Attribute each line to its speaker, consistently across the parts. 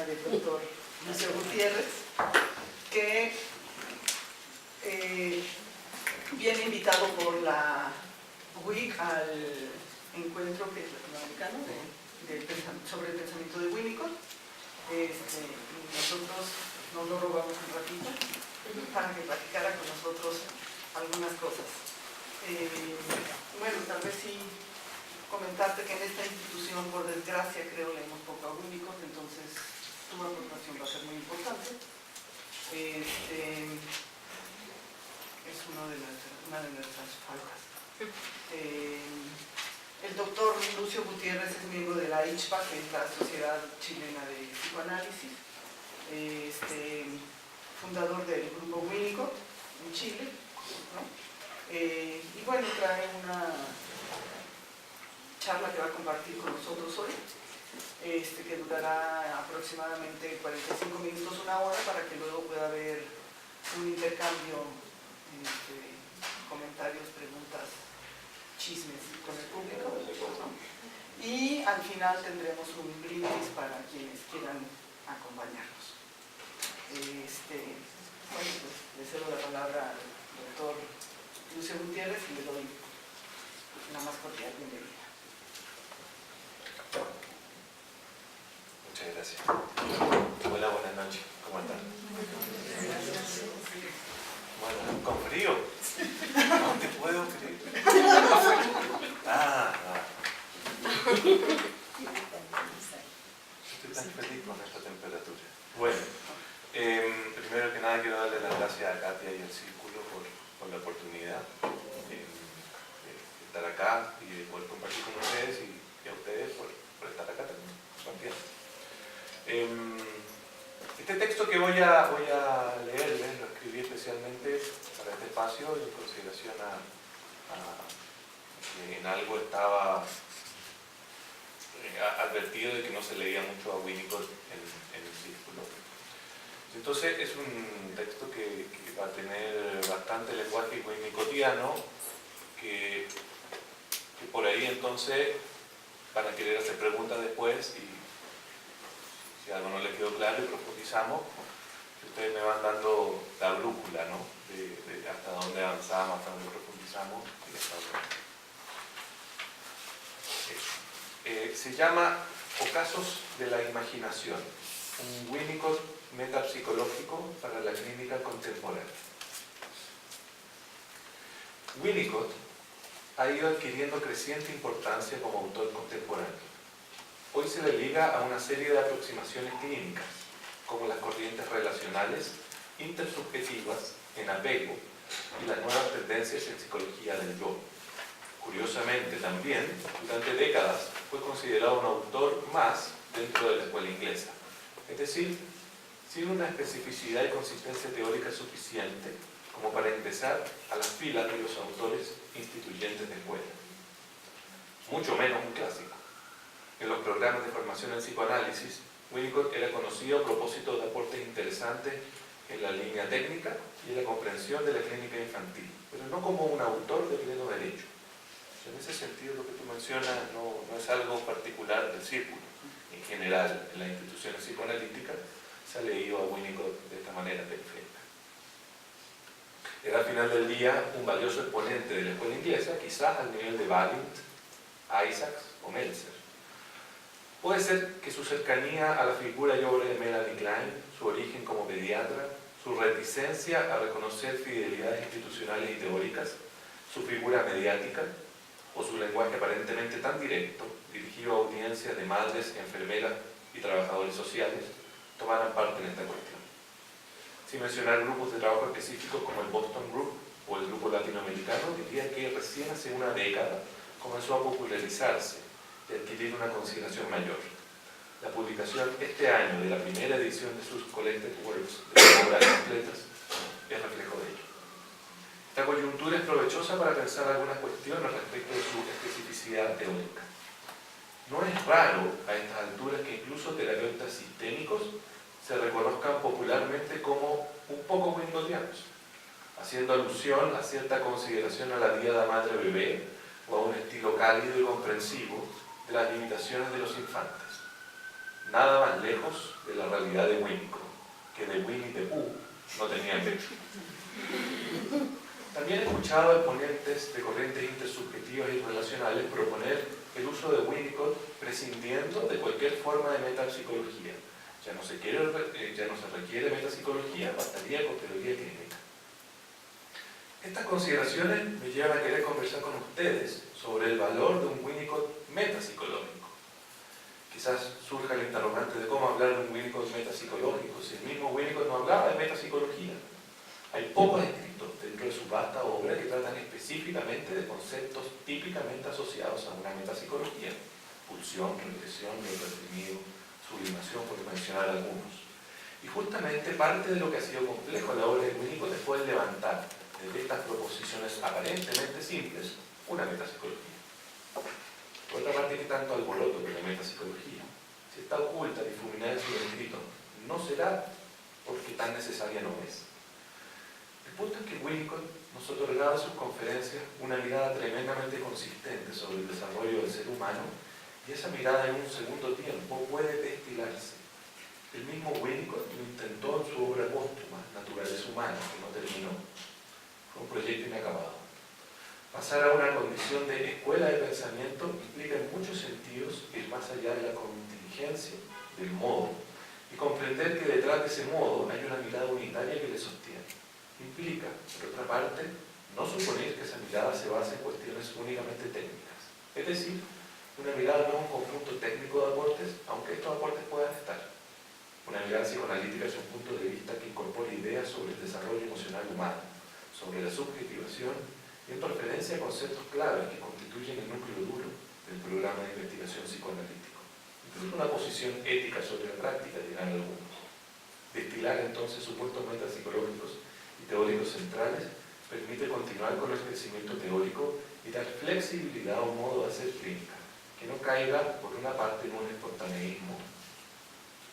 Speaker 1: del doctor Lucio Gutiérrez, que viene invitado por la WIC al encuentro latinoamericano sobre el pensamiento de Winnicott. Y nosotros nos lo robamos un ratito para que platicara con nosotros algunas cosas. Bueno, tal vez sí comentarte que en esta institución, por desgracia, creo leemos poco a Winnicott, entonces tu aportación va a ser muy importante. Es una de nuestras faltas. El doctor Lucio Gutiérrez es miembro de la ICHPA, que es la Sociedad Chilena de Psicoanálisis, fundador del grupo Winnicott en Chile, ¿no? Y bueno, trae una charla que va a compartir con nosotros hoy, que durará aproximadamente 45 minutos, una hora, para que luego pueda haber un intercambio, comentarios, preguntas, chismes con el público, ¿no? Y al final tendremos un brindis para quienes quieran acompañarnos. Bueno, pues le cedo la palabra al doctor Lucio Gutiérrez y le doy la más cordial bienvenida.
Speaker 2: Muchas gracias. Hola, buenas noches. ¿Cómo están? Bueno, con frío. No te puedo creer. Estoy tan feliz con esta temperatura. Bueno, primero que nada quiero darle las gracias a Katia y al Círculo por la oportunidad de estar acá y de poder compartir con ustedes y a ustedes por estar acá también compartiendo. Este texto que voy a leerles lo escribí especialmente para este espacio en consideración a que en algo estaba advertido de que no se leía mucho a Winnicott en el Círculo. Entonces es un texto que va a tener bastante lenguaje winnicottiano, que por ahí entonces van a querer hacer preguntas después y si algo no les quedó claro y profundizamos, ustedes me van dando la brújula, ¿no? De hasta dónde avanzamos, hasta dónde profundizamos y hasta dónde. Se llama Ocasos de la Imaginación, un Winnicott metapsicológico para la clínica contemporánea. Winnicott ha ido adquiriendo creciente importancia como autor contemporáneo. Hoy se le liga a una serie de aproximaciones clínicas, como las corrientes relacionales, intersubjetivas, en apego y las nuevas tendencias en psicología del yo. Curiosamente también, durante décadas, fue considerado un autor más dentro de la escuela inglesa, es decir, sin una especificidad y consistencia teórica suficiente como para ingresar a las filas de los autores instituyentes de escuela. Mucho menos un clásico. En los programas de formación en psicoanálisis, Winnicott era conocido a propósito de aportes interesantes en la línea técnica y en la comprensión de la clínica infantil, pero no como un autor de pleno derecho. En ese sentido, lo que tú mencionas no es algo particular del Círculo. En general, en las instituciones psicoanalíticas se ha leído a Winnicott de esta manera perfecta. Era al final del día un valioso exponente de la escuela inglesa, quizás al nivel de Balint, Isaacs o Meltzer. Puede ser que su cercanía a la figura y obra de Melanie Klein, su origen como pediatra, su reticencia a reconocer fidelidades institucionales y teóricas, su figura mediática o su lenguaje aparentemente tan directo, dirigido a audiencias de madres, enfermeras y trabajadores sociales, tomaran parte en esta cuestión. Sin mencionar grupos de trabajo específicos como el Boston Group o el grupo latinoamericano, diría que recién hace una década comenzó a popularizarse y adquirir una consideración mayor. La publicación este año de la primera edición de sus collected works, de sus obras completas, es reflejo de ello. Esta coyuntura es provechosa para pensar algunas cuestiones respecto de su especificidad teórica. No es raro a estas alturas que incluso terapeutas sistémicos se reconozcan popularmente como un poco winnicottianos, haciendo alusión a cierta consideración a la diada madre-bebé o a un estilo cálido y comprensivo de las limitaciones de los infantes. nada más lejos de la realidad de Winnicott, que de Winnie the Pooh no tenía pecho. También he escuchado a exponentes de corrientes intersubjetivas y relacionales proponer el uso de Winnicott prescindiendo de cualquier forma de metapsicología. Ya no se requiere metapsicología, bastaría con teoría clínica. Estas consideraciones me llevan a querer conversar con ustedes sobre el valor de un Winnicott metapsicológico. Quizás surja el interrogante de cómo hablar de un Winnicott metapsicológico si el mismo Winnicott no hablaba de metapsicología. Hay pocos escritos dentro de su vasta obra que tratan específicamente de conceptos típicamente asociados a una metapsicología: pulsión, regresión, lo reprimido, sublimación, por mencionar algunos. Y justamente parte de lo que ha sido complejo en la obra de Winnicott es poder levantar desde estas proposiciones aparentemente simples una metapsicología. Por otra parte, ¿qué tanto alboroto de la metapsicología? Si está oculta, difuminada en su escrito, ¿no será porque tan necesaria no es? El punto es que Winnicott nos otorgaba en sus conferencias una mirada tremendamente consistente sobre el desarrollo del ser humano, y esa mirada en un segundo tiempo puede destilarse. El mismo Winnicott lo intentó en su obra póstuma, Naturaleza Humana, que no terminó. Fue un proyecto inacabado. Pasar a una condición de escuela de pensamiento implica en muchos sentidos ir más allá de la contingencia, del modo, y comprender que detrás de ese modo hay una mirada unitaria que le sostiene. Implica, por otra parte, no suponer que esa mirada se base en cuestiones únicamente técnicas. Es decir, una mirada no es un conjunto técnico de aportes, aunque estos aportes puedan estar. Una mirada psicoanalítica es un punto de vista que incorpora ideas sobre el desarrollo emocional humano, sobre la subjetivación y en preferencia conceptos claves que constituyen el núcleo duro del programa de investigación psicoanalítico. Incluso una posición ética sobre la práctica, dirán algunos. Destilar entonces supuestos metapsicológicos y teóricos centrales permite continuar con el crecimiento teórico y dar flexibilidad a un modo de hacer clínica, que no caiga por una parte en un espontaneísmo,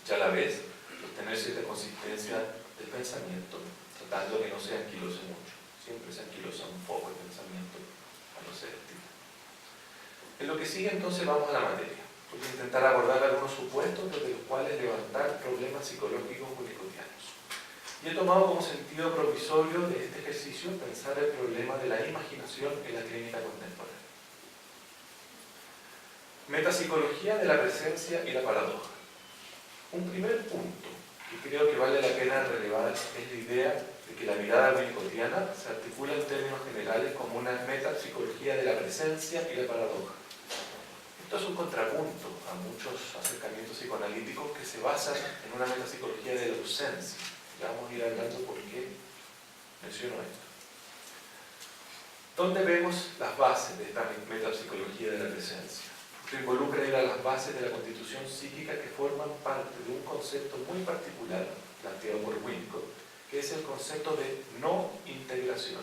Speaker 2: ya a la vez sostener cierta consistencia del pensamiento, tratando de que no se anquilose mucho. Siempre se anquilosa un poco el pensamiento cuando se destila. En lo que sigue entonces vamos a la materia. Voy a intentar abordar algunos supuestos desde los cuales levantar problemas psicológicos winnicottianos. Y he tomado como sentido provisorio de este ejercicio pensar el problema de la imaginación en la clínica contemporánea. Metapsicología de la presencia y la paradoja. Un primer punto que creo que vale la pena relevar es la idea de que la mirada winnicottiana se articula en términos generales como una metapsicología de la presencia y la paradoja. Esto es un contrapunto a muchos acercamientos psicoanalíticos que se basan en una metapsicología de la ausencia. Ya vamos a ir hablando por qué menciono esto. ¿Dónde vemos las bases de esta metapsicología de la presencia? Esto involucra ir a las bases de la constitución psíquica que forman parte de un concepto muy particular planteado por Winnicott, que es el concepto de no integración.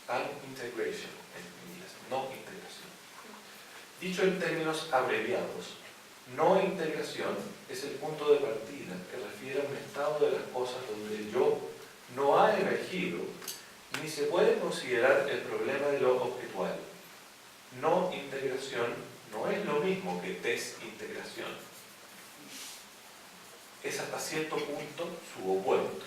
Speaker 2: Unintegration en inglés, no integración. Dicho en términos abreviados, no integración es el punto de partida que refiere a un estado de las cosas donde el yo no ha emergido ni se puede considerar el problema de lo objetual. No integración no es lo mismo que desintegración. Es hasta cierto punto su opuesto.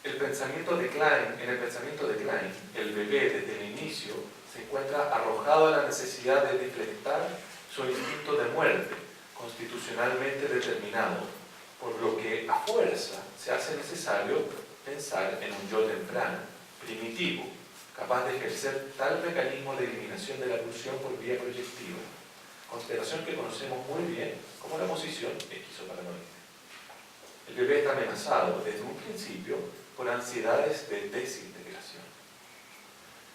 Speaker 2: En el pensamiento de Klein, el bebé desde el inicio se encuentra arrojado a la necesidad de deflectar su instinto de muerte, constitucionalmente determinado, por lo que a fuerza se hace necesario pensar en un yo temprano, primitivo, capaz de ejercer tal mecanismo de eliminación de la pulsión por vía proyectiva, consideración que conocemos muy bien como la posición esquizoparanoide. El bebé está amenazado desde un principio por ansiedades de desintegración.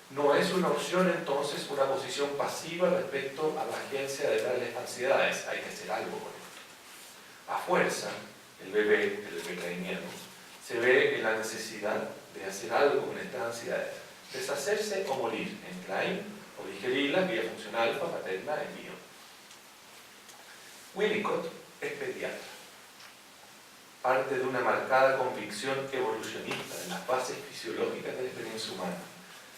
Speaker 2: No es una opción entonces una posición pasiva respecto a la agencia de tales ansiedades, hay que hacer algo con esto. A fuerza, el bebé kleiniano, se ve en la necesidad de hacer algo con estas ansiedades, deshacerse o morir en Klein, o digerirlas vía función alfa materna en Bion. Winnicott es pediatra. Parte de una marcada convicción evolucionista en las bases fisiológicas de la experiencia humana,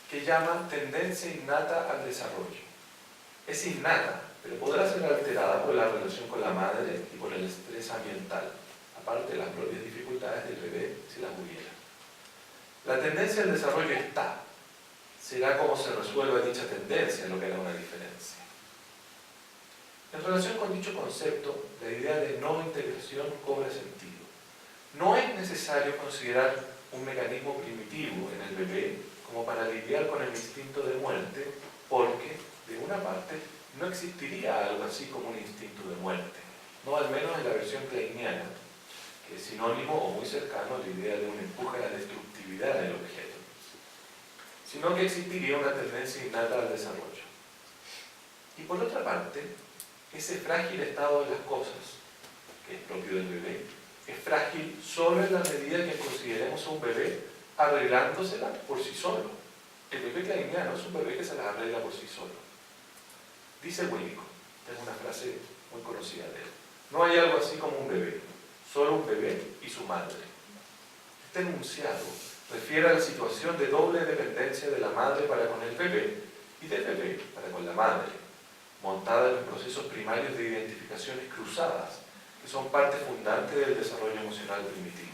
Speaker 2: que llama tendencia innata al desarrollo. Es innata pero podrá ser alterada por la relación con la madre y por el estrés ambiental, aparte de las propias dificultades del bebé si las hubiera. La tendencia al desarrollo está. Será cómo se resuelva dicha tendencia lo que hará una diferencia. En relación con dicho concepto, la idea de no integración cobra sentido. No es necesario considerar un mecanismo primitivo en el bebé como para lidiar con el instinto de muerte, porque, de una parte, no existiría algo así como un instinto de muerte, no al menos en la versión kleiniana, que es sinónimo o muy cercano a la idea de un empuje a la destructividad del objeto, sino que existiría una tendencia innata al desarrollo. Y por otra parte, ese frágil estado de las cosas, que es propio del bebé, es frágil solo en la medida que consideremos a un bebé arreglándosela por sí solo. El bebé kleiniano es un bebé que se las arregla por sí solo. Dice Winnicott, es una frase muy conocida de él, no hay algo así como un bebé, solo un bebé y su madre. Este enunciado refiere a la situación de doble dependencia de la madre para con el bebé y del bebé para con la madre, montada en los procesos primarios de identificaciones cruzadas, que son parte fundante del desarrollo emocional primitivo.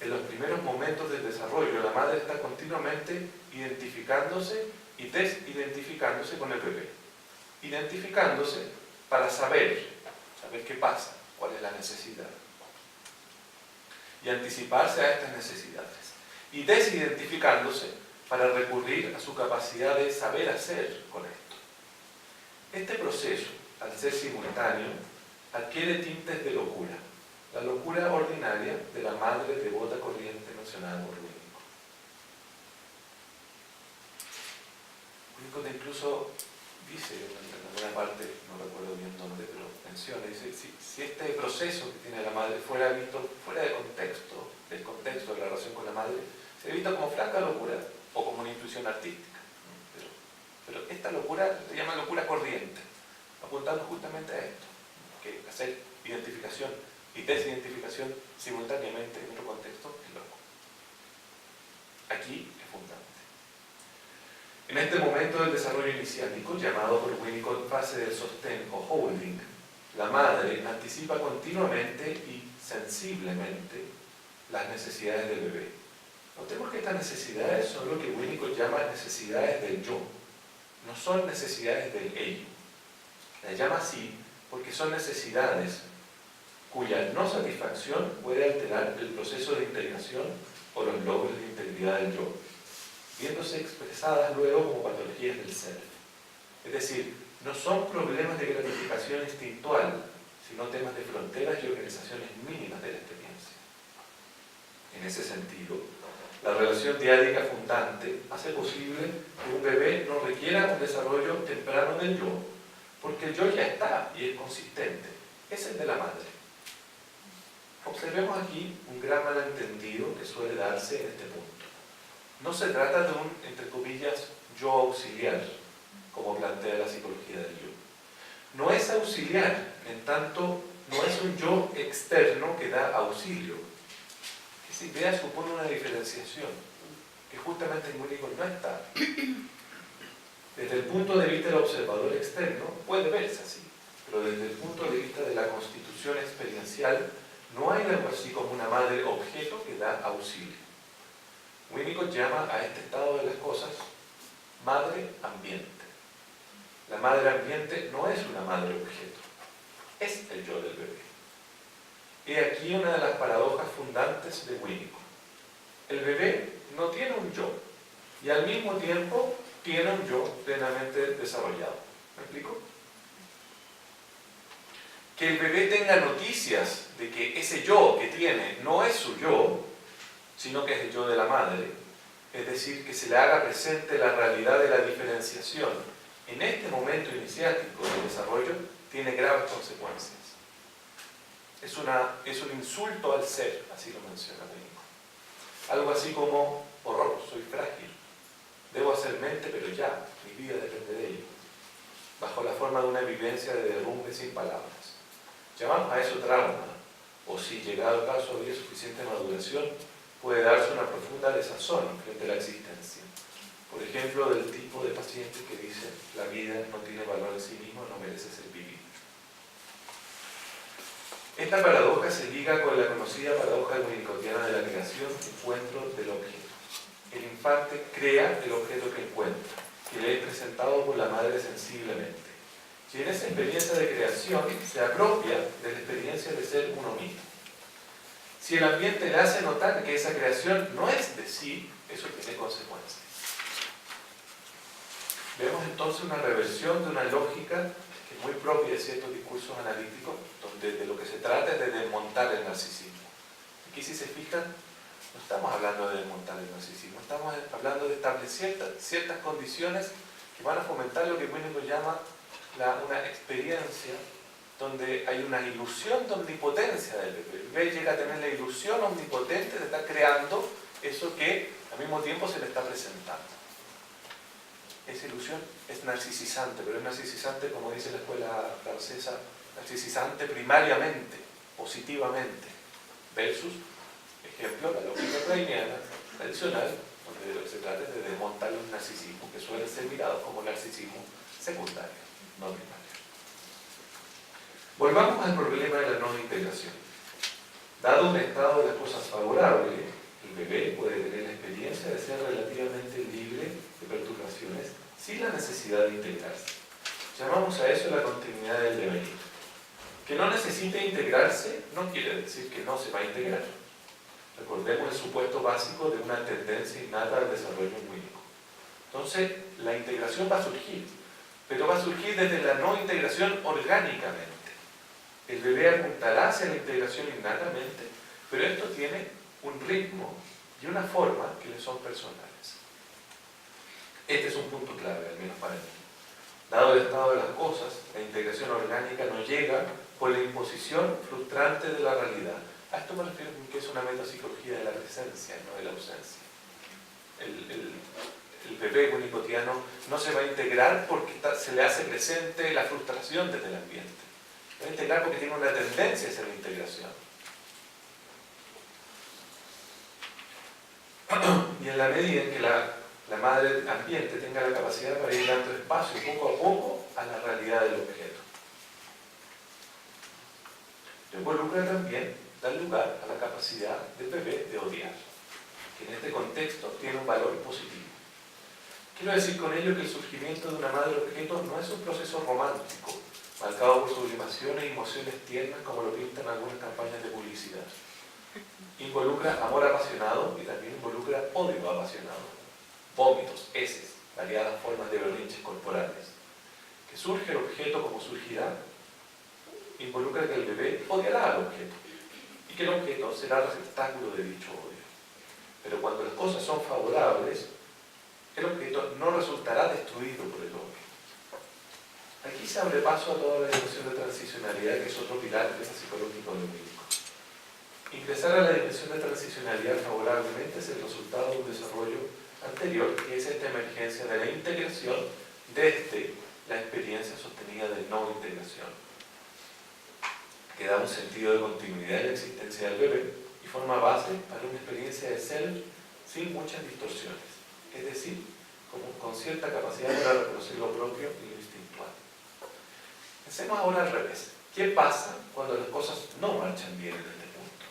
Speaker 2: En los primeros momentos del desarrollo, la madre está continuamente identificándose y desidentificándose con el bebé. Identificándose para saber qué pasa, cuál es la necesidad, y anticiparse a estas necesidades. Y desidentificándose para recurrir a su capacidad de saber hacer con esto. Este proceso, al ser simultáneo, adquiere tintes de locura, la locura ordinaria de la madre devota corriente mencionada por Winnicott. Winnicott incluso dice, en alguna parte, no recuerdo bien dónde, pero menciona, dice, si este proceso que tiene la madre fuera visto fuera de contexto, del contexto de la relación con la madre, sería visto como franca locura o como una intuición artística. Pero esta locura se llama locura corriente, apuntando justamente a esto, que hacer identificación y desidentificación simultáneamente en otro contexto es loco. Aquí es fundante. En este momento del desarrollo iniciático, llamado por Winnicott fase del sostén o holding, la madre anticipa continuamente y sensiblemente las necesidades del bebé. Notemos que estas necesidades son lo que Winnicott llama necesidades del yo, no son necesidades del ello. Las llama así porque son necesidades cuya no satisfacción puede alterar el proceso de integración o los logros de integridad del yo, viéndose expresadas luego como patologías del ser. Es decir, no son problemas de gratificación instintual, sino temas de fronteras y organizaciones mínimas de la experiencia. En ese sentido, la relación diádica fundante hace posible que un bebé no requiera un desarrollo temprano del yo, porque el yo ya está y es consistente, es el de la madre. Observemos aquí un gran malentendido que suele darse en este punto. No se trata de un, entre comillas, yo auxiliar, como plantea la psicología del yo. No es auxiliar, en tanto no es un yo externo que da auxilio. Esa idea supone una diferenciación que justamente en Winnicott no está. Desde el punto de vista del observador externo puede verse así, pero desde el punto de vista de la constitución experiencial no hay algo así como una madre objeto que da auxilio. Winnicott llama a este estado de las cosas madre ambiente. La madre ambiente no es una madre objeto, es el yo del bebé. He aquí una de las paradojas fundantes de Winnicott. El bebé no tiene un yo y al mismo tiempo tiene un yo plenamente desarrollado. ¿Me explico? Que el bebé tenga noticias de que ese yo que tiene no es su yo, sino que es el yo de la madre, es decir, que se le haga presente la realidad de la diferenciación en este momento iniciático del desarrollo, tiene graves consecuencias. Es un insulto al ser, así lo menciona Winnicott. Algo así como, horror, soy frágil, debo hacer mente, pero ya, mi vida depende de ello, bajo la forma de una vivencia de derrumbe sin palabras. Llamamos a eso trauma, o si llegado el caso había suficiente maduración, puede darse una profunda desazón frente a la existencia. Por ejemplo, ejemplo del tipo de paciente que dice la vida no tiene valor en sí mismo, no merece ser vivida. Esta paradoja se liga con la conocida paradoja winnicottiana de la creación-encuentro del objeto. El infante crea el objeto que encuentra, que le es presentado por la madre sensiblemente. Y en esa experiencia de creación se apropia de la experiencia de ser uno mismo. Si el ambiente le hace notar que esa creación no es de sí, eso tiene consecuencias. Vemos entonces una reversión de una lógica que es muy propia de ciertos discursos analíticos, donde de lo que se trata es de desmontar el narcisismo. Aquí, si se fijan, no estamos hablando de desmontar el narcisismo, estamos hablando de establecer ciertas condiciones que van a fomentar lo que Winnicott llama una experiencia donde hay una ilusión de omnipotencia del bebé. El bebé llega a tener la ilusión omnipotente de estar creando eso que al mismo tiempo se le está presentando. Esa ilusión es narcisizante, pero es narcisizante, como dice la escuela francesa, narcisizante primariamente, positivamente, versus, ejemplo, la lógica freiniana tradicional, donde de lo que se trata es de desmontar los narcisismos, que suelen ser mirados como narcisismo secundario, no primario. Volvamos al problema de la no integración. Dado un estado de las cosas favorable, el bebé puede tener la experiencia de ser relativamente libre de perturbaciones sin la necesidad de integrarse. Llamamos a eso la continuidad del devenir. Que no necesite integrarse no quiere decir que no se va a integrar. Recordemos el supuesto básico de una tendencia innata al desarrollo único. Entonces, la integración va a surgir, pero va a surgir desde la no integración orgánicamente. El bebé apuntará hacia la integración innatamente, pero esto tiene un ritmo y una forma que le son personales. Este es un punto clave, al menos para mí. Dado el estado de las cosas, la integración orgánica no llega por la imposición frustrante de la realidad. A esto me refiero que es una metapsicología de la presencia, no de la ausencia. El bebé winnicottiano no se va a integrar porque se le hace presente la frustración desde el ambiente. Se va a integrar porque tiene una tendencia hacia la integración. Y en la medida en que la madre ambiente tenga la capacidad para ir dando espacio poco a poco a la realidad del objeto. Esto involucra también dar lugar a la capacidad del bebé de odiar, que en este contexto tiene un valor positivo. Quiero decir con ello que el surgimiento de una madre objeto no es un proceso romántico, marcado por sublimaciones y emociones tiernas como lo pintan algunas campañas de publicidad. Involucra amor apasionado y también involucra odio apasionado. Vómitos, heces, variadas formas de berrinches corporales. Que surge el objeto como surgirá, involucra que el bebé odiará al objeto y que el objeto será el receptáculo de dicho odio. Pero cuando las cosas son favorables, el objeto no resultará destruido por el odio. Aquí se abre paso a toda la dimensión de transicionalidad, que es otro pilar metapsicológico de Winnicott. Ingresar a la dimensión de transicionalidad favorablemente es el resultado de un desarrollo anterior, que es esta emergencia de la integración desde la experiencia sostenida de no integración, que da un sentido de continuidad en la existencia del bebé y forma base para una experiencia de ser sin muchas distorsiones, es decir, con cierta capacidad para reconocer lo propio y lo instintual. Pensemos ahora al revés. ¿Qué pasa cuando las cosas no marchan bien en este punto?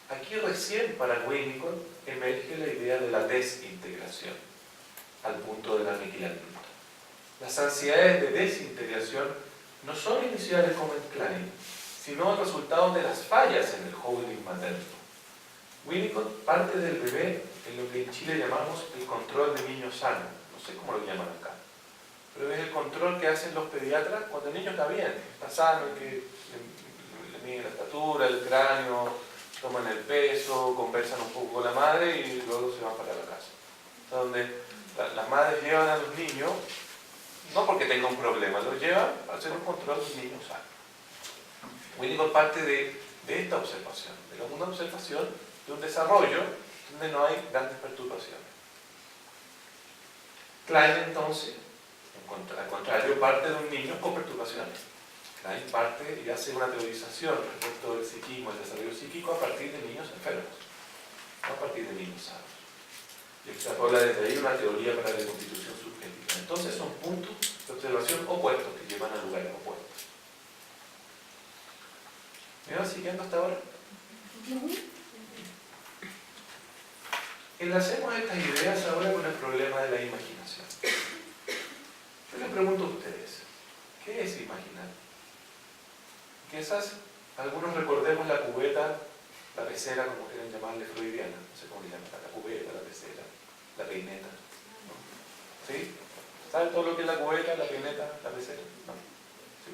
Speaker 2: Aquí recién para Winnicott emerge la idea de la desintegración, al punto del aniquilamiento. Las ansiedades de desintegración no son iniciales como en Klein, sino el resultado de las fallas en el holding materno. Winnicott parte del bebé en lo que en Chile llamamos el control de niño sano, no sé cómo lo llaman acá, pero es el control que hacen los pediatras cuando el niño está bien, está sano, que le miden la estatura, el cráneo, toman el peso, conversan un poco con la madre y luego se van para la casa. O sea, donde las madres llevan a los niños, no porque tengan un problema, los llevan para hacer un control de un niño sano. Winnicott parte de esta observación, de una observación de un desarrollo donde no hay grandes perturbaciones. Klein entonces, al contrario, parte de un niño con perturbaciones. Klein parte y hace una teorización respecto del psiquismo, el desarrollo psíquico a partir de niños enfermos, no a partir de niños sanos. y extrapola desde ahí una teoría para la constitución subjetiva. Entonces son puntos de observación opuestos que llevan a lugares opuestos. ¿Me van siguiendo hasta ahora? Enlacemos estas ideas ahora con el problema de la imaginación. Yo les pregunto a ustedes, ¿qué es imaginar? Quizás algunos recordemos la cubeta, la pecera, como quieren llamarle, freudiana, no sé cómo le llaman, la cubeta, la pecera, la peineta, ¿no? ¿Sí? ¿Saben todo lo que es la cubeta, la peineta, la pecera? ¿No? ¿Sí?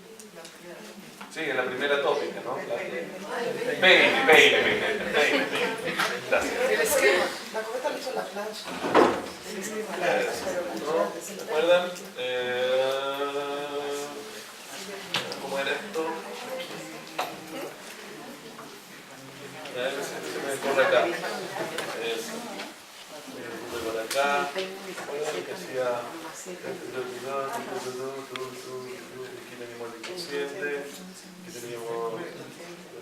Speaker 2: Sí, en la primera tópica, ¿no? Peine. Gracias.
Speaker 1: El esquema. La cubeta lo hizo la plancha. El esquema.
Speaker 2: ¿No? ¿Se acuerdan? ¿Cómo era esto? Se me corre acá. Eso. Por acá. ¿Recuerdan que hacía? Aquí teníamos el inconsciente. Aquí teníamos el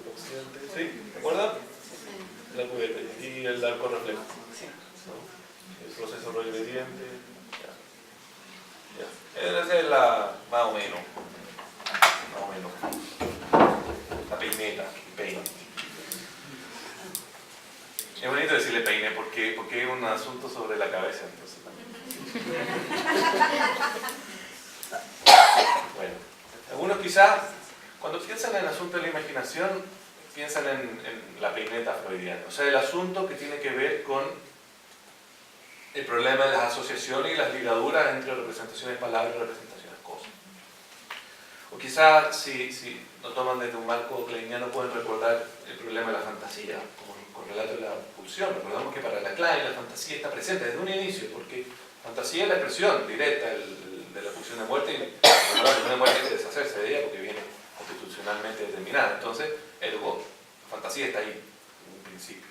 Speaker 2: consciente. ¿Sí? ¿Se acuerdan? La cubeta y el arco reflejo. ¿No? El proceso rollo obediente. Ya. Esa es la más o menos. La peineta, el peine. Es bonito decirle peine porque es un asunto sobre la cabeza, entonces también. Bueno, algunos quizás, cuando piensan en el asunto de la imaginación, piensan en la peineta freudiana, o sea, el asunto que tiene que ver con el problema de las asociaciones y las ligaduras entre representaciones palabras y representaciones cosas. O quizás, si lo toman desde un marco kleiniano, pueden recordar el problema de la fantasía, como con relato de la pulsión. Recordamos que para la Klein la fantasía está presente desde un inicio, porque fantasía es la expresión directa de la pulsión de muerte, y la pulsión de muerte hay que deshacerse de ella porque viene constitucionalmente determinada. Entonces, ergo, la fantasía está ahí, en un principio.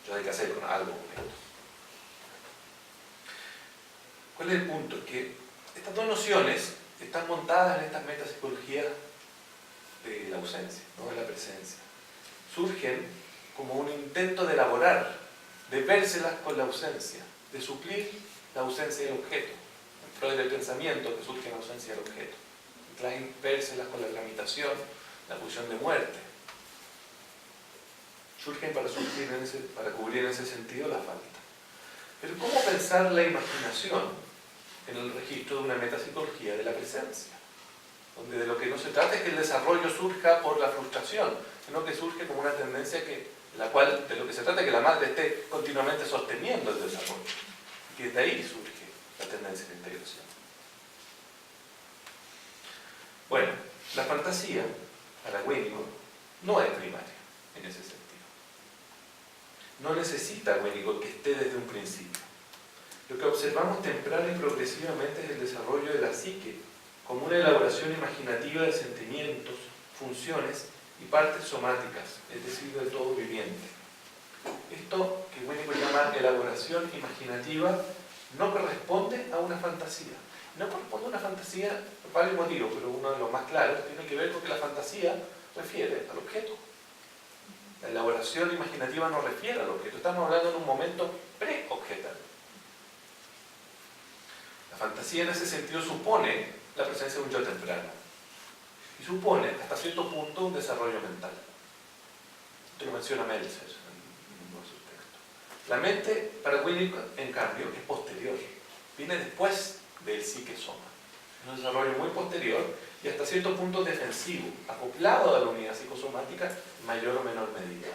Speaker 2: Entonces hay que hacer con algo con esto. ¿Cuál es el punto? Es que estas dos nociones están montadas en estas metapsicologías de la ausencia, no de la presencia. Surgen como un intento de elaborar, de vérselas con la ausencia, de suplir la ausencia del objeto. En Freud el pensamiento que surge en la ausencia del objeto. En Klein, vérselas con la tramitación, la pulsión de muerte. Surgen para cubrir en ese sentido la falta. Pero ¿cómo pensar la imaginación en el registro de una metapsicología de la presencia? Donde de lo que no se trata es que el desarrollo surja por la frustración, sino que surge como una tendencia la cual de lo que se trata es que la madre esté continuamente sosteniendo el desarrollo. Y que de ahí surge la tendencia de integración. Bueno, la fantasía, para Winnicott, no es primaria en ese sentido. No necesita Winnicott que esté desde un principio. Lo que observamos temprana y progresivamente es el desarrollo de la psique como una elaboración imaginativa de sentimientos, funciones y partes somáticas, es decir, del todo viviente. Esto que Winnicott llama elaboración imaginativa no corresponde a una fantasía. No corresponde a una fantasía por varios motivos, pero uno de los más claros tiene que ver con que la fantasía refiere al objeto. La elaboración imaginativa no refiere al objeto. Estamos hablando en un momento pre-objetal. La fantasía en ese sentido supone la presencia de un yo temprano. Y supone, hasta cierto punto, un desarrollo mental. Esto lo menciona Meltzer en uno de sus textos. La mente, para Winnicott, en cambio, es posterior. Viene después del psique-soma. Es un desarrollo muy posterior y hasta cierto punto defensivo, acoplado a la unidad psicosomática en mayor o menor medida.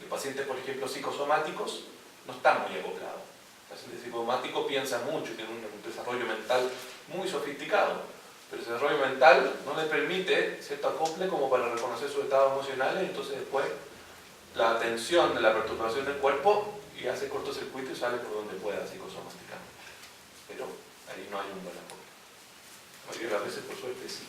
Speaker 2: El paciente, por ejemplo, psicosomáticos no está muy acoplado. El paciente psicosomático piensa mucho, tiene un desarrollo mental muy sofisticado, pero ese desarrollo mental no le permite cierto acople como para reconocer sus estados emocionales, y entonces después la atención de la perturbación del cuerpo y hace cortocircuito y sale por donde pueda psicosomáticamente. Pero ahí no hay un buen acople. La mayoría de las veces, por suerte, sí.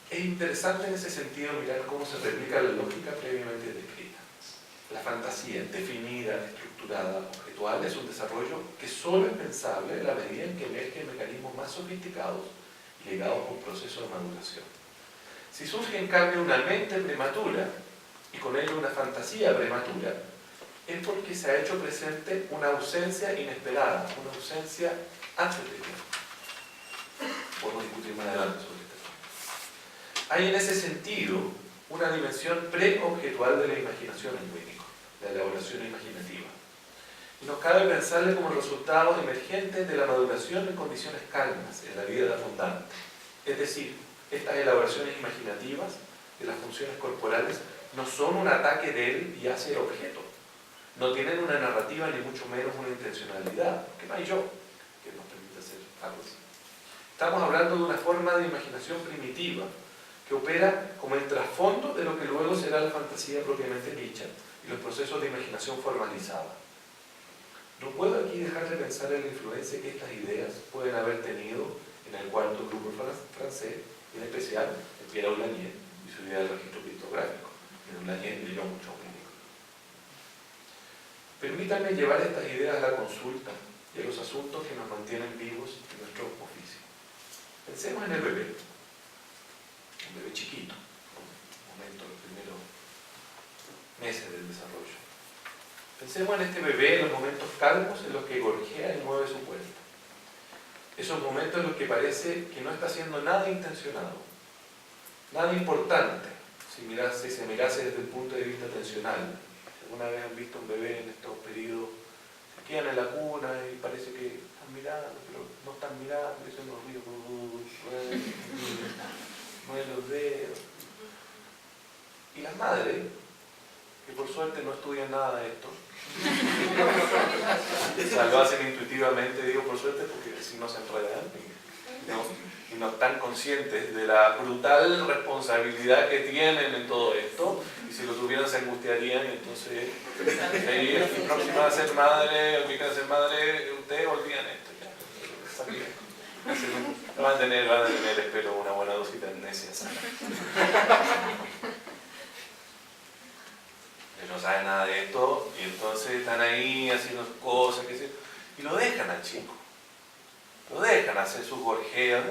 Speaker 2: Es interesante en ese sentido mirar cómo se replica la lógica previamente descrita. La fantasía definida, estructurada, objetual, es un desarrollo que solo es pensable en la medida en que emergen mecanismos más sofisticados ligados a un proceso de maduración. Si surge en cambio una mente prematura, y con ello una fantasía prematura, es porque se ha hecho presente una ausencia inesperada, una ausencia antes de tiempo. Podemos discutir más adelante sobre este tema. Hay en ese sentido una dimensión preobjetual de la imaginación en Winnicott, la elaboración imaginativa. Y nos cabe pensarle como resultados emergentes de la maduración en condiciones calmas en la vida abundante. Es decir, estas elaboraciones imaginativas de las funciones corporales no son un ataque del y hacia el objeto. No tienen una narrativa ni mucho menos una intencionalidad, porque no hay yo que nos permita hacer algo así. Estamos hablando de una forma de imaginación primitiva que opera como el trasfondo de lo que luego será la fantasía propiamente dicha y los procesos de imaginación formalizada. No puedo aquí dejar de pensar en la influencia que estas ideas pueden haber tenido en el cuarto grupo francés, en especial en Pierre Oulanier y su idea del registro criptográfico. Pierre Oulanier leyó mucho a Winnicott. Permítanme llevar estas ideas a la consulta y a los asuntos que nos mantienen vivos en nuestro oficio. Pensemos en el bebé, un bebé chiquito, un momento, los primeros meses del desarrollo. Pensemos en este bebé en los momentos calmos en los que gorjea y mueve su cuerpo. Esos momentos en los que parece que no está haciendo nada intencionado, nada importante, si se mirase desde el punto de vista atencional. ¿Alguna vez han visto un bebé en estos periodos? Se quedan en la cuna y parece que están mirando, pero no están mirando, dicen los ruidos, mueven los dedos. Y las madres, que por suerte no estudian nada de esto, o sea, lo hacen intuitivamente, digo por suerte, porque si no se enredan y no están conscientes de la brutal responsabilidad que tienen en todo esto, y si lo tuvieran se angustiarían, y entonces ahí es próxima a ser madre, o que quiera ser madre, ustedes olvidan esto ya. Van a tener, espero, una buena dosis de amnesia sana. No saben nada de esto y entonces están ahí haciendo cosas y lo dejan al chico, lo dejan hacer sus gorjeas,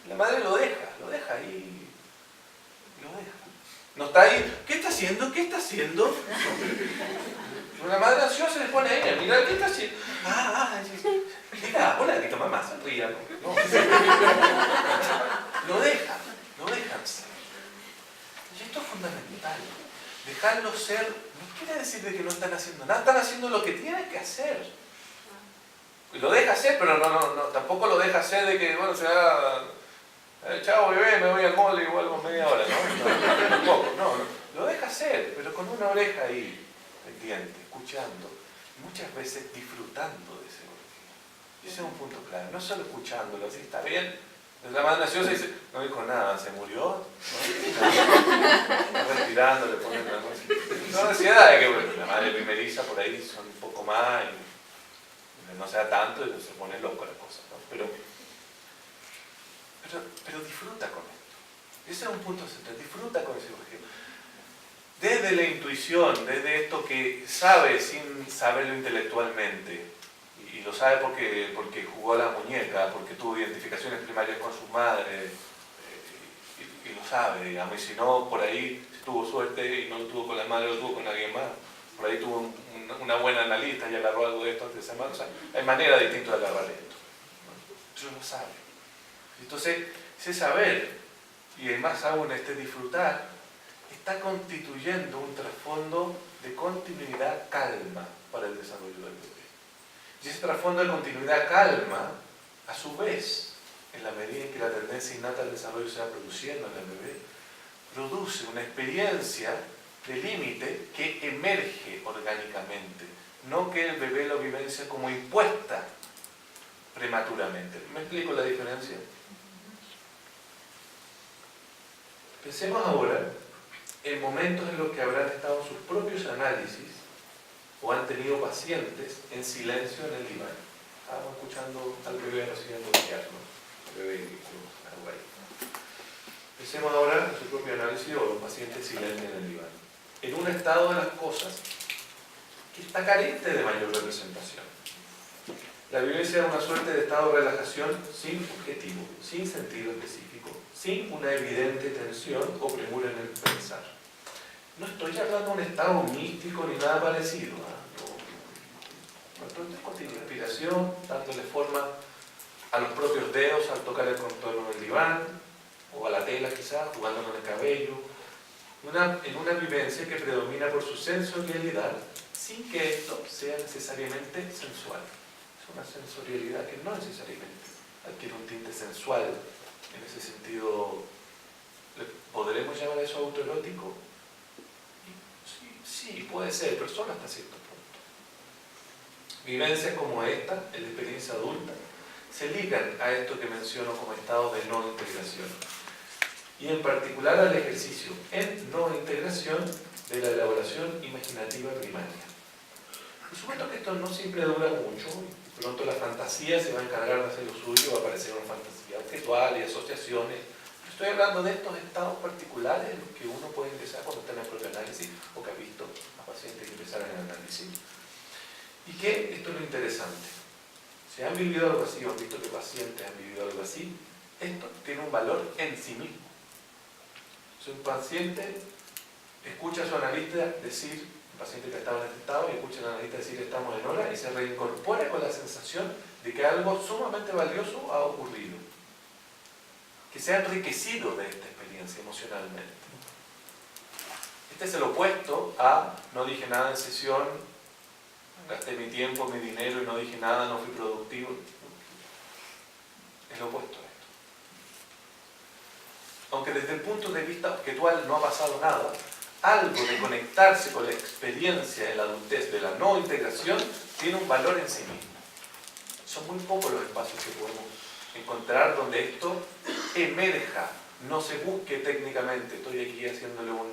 Speaker 2: la madre lo deja ahí, lo deja, no está ahí, ¿qué está haciendo? Una madre ansiosa le pone a ella, mira, ¿qué está haciendo? Diga, hola, que toma más, sonría, no. Lo dejan ser. Y esto es fundamental. Dejarlo ser no quiere decir de que no están haciendo nada, están haciendo lo que tienen que hacer. Y lo deja hacer, pero no, tampoco lo deja hacer de que, bueno, se haga, chao bebé, me voy al mall y vuelvo media hora, ¿no? Tampoco, no, lo deja hacer, pero con una oreja ahí, pendiente, escuchando, y muchas veces disfrutando de ese golpe. Y ese es un punto clave, no solo escuchándolo, si está bien. La madre ansiosa dice, no dijo nada, se murió, ¿no? Está respirando, le ponen la cosa. No ansiedad de que, bueno, la madre primeriza por ahí son un poco más y no sea tanto y se pone loco la cosa, ¿no? Pero disfruta con esto. Ese es un punto central, disfruta con ese objetivo. Desde la intuición, desde esto que sabe sin saberlo intelectualmente, y lo sabe porque jugó a la muñeca, porque tuvo identificaciones primarias con su madre, y lo sabe, digamos, y si no, por ahí, si tuvo suerte y no lo tuvo con la madre, lo tuvo con alguien más, por ahí tuvo una buena analista y agarró algo de esto antes de semana, o sea, hay manera distinta de agarrar esto, ¿no? Pero lo sabe. Entonces, ese saber, y además aún este disfrutar, está constituyendo un trasfondo de continuidad calma para el desarrollo del bebé. Y ese trasfondo de continuidad calma, a su vez, en la medida en que la tendencia innata al desarrollo se va produciendo en el bebé, produce una experiencia de límite que emerge orgánicamente, no que el bebé lo vivencia como impuesta prematuramente. ¿Me explico la diferencia? Pensemos ahora en momentos en los que habrán estado sus propios análisis o han tenido pacientes en silencio en el diván. Estábamos escuchando al bebé recibiendo el diagnóstico, el bebé algo ahí. Pensemos ahora en su propio análisis o los pacientes en silencio en el diván. En un estado de las cosas que está carente de mayor representación. La vivencia es una suerte de estado de relajación sin objetivo, sin sentido específico, sin una evidente tensión o premura en el pensar. No estoy hablando de un estado místico ni nada parecido. No estoy de inspiración, dándole forma a los propios dedos al tocar el contorno del diván, o a la tela quizás, jugando con el cabello, en una vivencia que predomina por su sensorialidad, sin que esto sea necesariamente sensual. Es una sensorialidad que no necesariamente adquiere un tinte sensual. En ese sentido, ¿podremos llamar eso autoerótico? Sí, puede ser, pero solo hasta cierto punto. Vivencias como esta, en la experiencia adulta, se ligan a esto que menciono como estado de no integración, y en particular al ejercicio en no integración de la elaboración imaginativa primaria. Por supuesto que esto no siempre dura mucho, pronto la fantasía se va a encargar de hacer lo suyo, va a aparecer una fantasía objetual y asociaciones. Estoy hablando de estos estados particulares en los que uno puede ingresar cuando está en el propio análisis o que ha visto a pacientes ingresar en el análisis. ¿Y qué? Esto es lo interesante. Si han vivido algo así o han visto que pacientes han vivido algo así, esto tiene un valor en sí mismo. Si un paciente escucha a su analista decir, un paciente que estaba en este estado, y escucha al analista decir estamos en hora, y se reincorpora con la sensación de que algo sumamente valioso ha ocurrido, que se ha enriquecido de esta experiencia emocionalmente. Este es el opuesto a no dije nada en sesión, gasté mi tiempo, mi dinero y no dije nada, no fui productivo. Es lo opuesto a esto. Aunque desde el punto de vista objetual no ha pasado nada, algo de conectarse con la experiencia en la adultez de la no integración tiene un valor en sí mismo. Son muy pocos los espacios que podemos encontrar donde esto emerja, no se busque técnicamente. Estoy aquí haciéndole un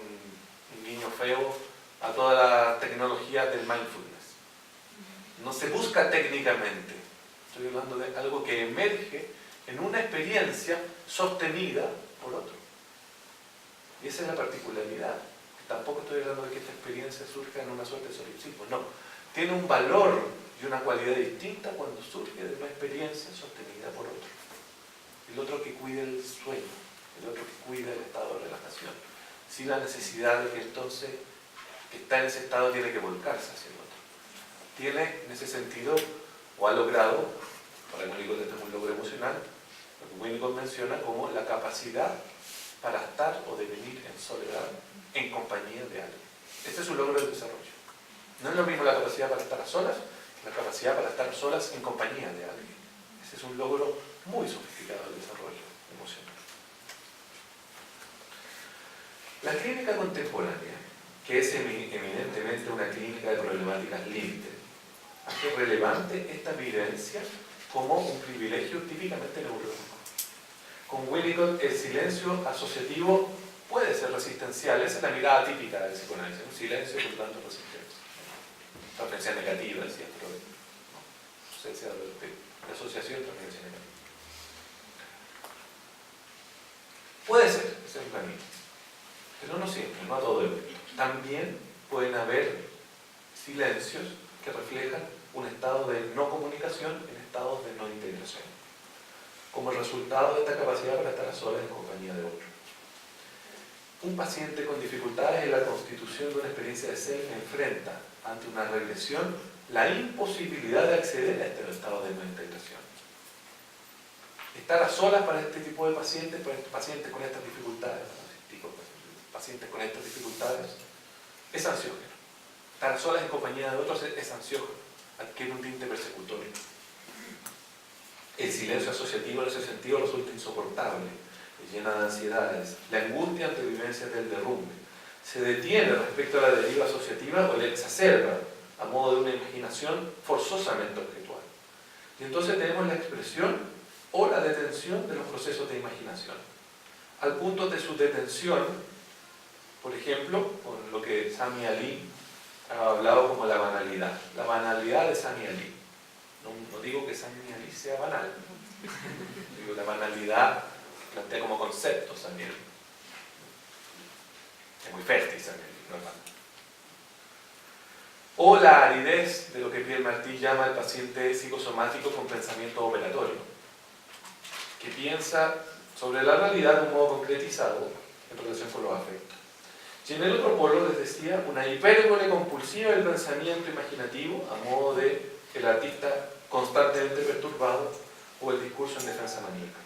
Speaker 2: guiño feo a toda la tecnología del mindfulness. No se busca técnicamente. Estoy hablando de algo que emerge en una experiencia sostenida por otro. Y esa es la particularidad. Tampoco estoy hablando de que esta experiencia surja en una suerte de solipsismo. No. Tiene un valor y una cualidad distinta cuando surge de una experiencia sostenida por otro. El otro que cuida el sueño, el otro que cuida el estado de relajación. Sin la necesidad de que entonces, que está en ese estado, tiene que volcarse hacia el otro. Tiene, en ese sentido, o ha logrado, para Winnicott este es un logro emocional, lo que Winnicott menciona como la capacidad para estar o devenir en soledad en compañía de alguien. Este es un logro del desarrollo. No es lo mismo la capacidad para estar a solas, la capacidad para estar solas en compañía de alguien. Ese es un logro muy sofisticado del desarrollo emocional. La clínica contemporánea, que es eminentemente una clínica de problemáticas límite, hace relevante esta vivencia como un privilegio típicamente neurológico. Con Winnicott, el silencio asociativo puede ser resistencial. Esa es la mirada típica del psicoanálisis, un silencio por tanto resistencia. Transferencia negativa, decía Freud. Ausencia de asociación, transferencia negativa. Puede ser, ese es un camino. Pero no siempre, no a todo el mundo. También pueden haber silencios que reflejan un estado de no comunicación en estados de no integración, como resultado de esta capacidad para estar a solas en compañía de otro. Un paciente con dificultades en la constitución de una experiencia de ser enfrenta ante una regresión la imposibilidad de acceder a este estado de no integración. Estar a solas para este tipo de pacientes, pacientes con estas dificultades, pacientes con estas dificultades, es ansiógeno. Estar a solas en compañía de otros es ansiógeno, adquiere un tinte persecutorio. El silencio asociativo en ese sentido resulta insoportable, llena de ansiedades. La angustia ante vivencias del derrumbe se detiene respecto a la deriva asociativa o la exacerba a modo de una imaginación forzosamente objetual. Y entonces tenemos la expresión o la detención de los procesos de imaginación. Al punto de su detención, por ejemplo, con lo que Sami Ali ha hablado como la banalidad de Sami Ali. No digo que Sami Ali sea banal, digo la banalidad plantea como concepto Sami Ali. Es muy fértil Sami Ali, no es banal. O la aridez de lo que Pierre Martí llama el paciente psicosomático con pensamiento operatorio, que piensa sobre la realidad de un modo concretizado en relación con los afectos. Y en el otro polo, les decía, una hipérbole compulsiva del pensamiento imaginativo, a modo de el artista constantemente perturbado o el discurso en defensa maníaca.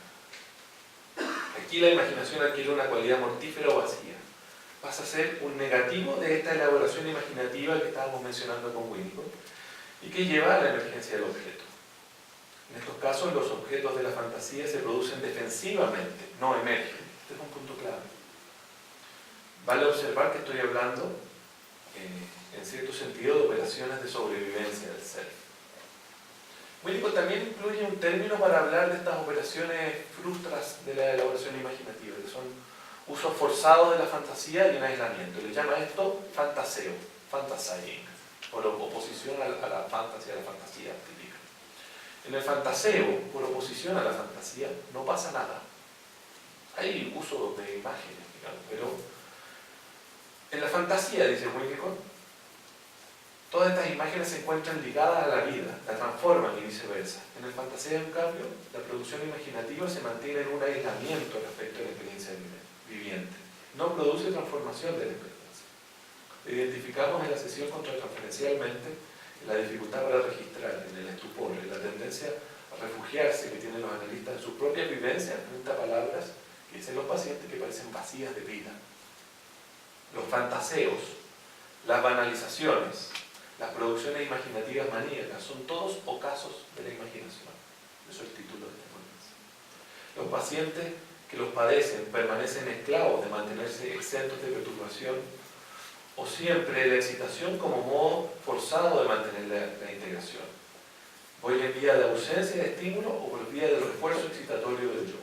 Speaker 2: Aquí la imaginación adquiere una cualidad mortífera o vacía. Pasa a ser un negativo de esta elaboración imaginativa que estábamos mencionando con Winnicott y que lleva a la emergencia del objeto. En estos casos, los objetos de la fantasía se producen defensivamente, no emergen. Este es un punto clave. Vale observar que estoy hablando, en cierto sentido, de operaciones de sobrevivencia del ser. Winnicott también incluye un término para hablar de estas operaciones frustras de la elaboración imaginativa, que son usos forzados de la fantasía y un aislamiento. Le llama esto fantaseo, fantasizing, por oposición a la fantasía típica. En el fantaseo, por oposición a la fantasía, no pasa nada. Hay uso de imágenes, digamos, pero en la fantasía, dice Winnicott, todas estas imágenes se encuentran ligadas a la vida, la transforman y viceversa. En el fantasía, en cambio, la producción imaginativa se mantiene en un aislamiento respecto a la experiencia viviente. No produce transformación de la experiencia. Lo identificamos en la sesión contratransferencialmente en la dificultad para registrar, en el estupor, en la tendencia a refugiarse que tienen los analistas en sus propias vivencias frente a palabras que dicen los pacientes que parecen vacías de vida. Los fantaseos, las banalizaciones, las producciones imaginativas maníacas son todos ocasos de la imaginación. Eso es el título de esta ponencia. Los pacientes que los padecen permanecen esclavos de mantenerse exentos de perturbación o siempre la excitación como modo forzado de mantener la integración. Voy en vía de ausencia de estímulo o por vía del refuerzo excitatorio del yo.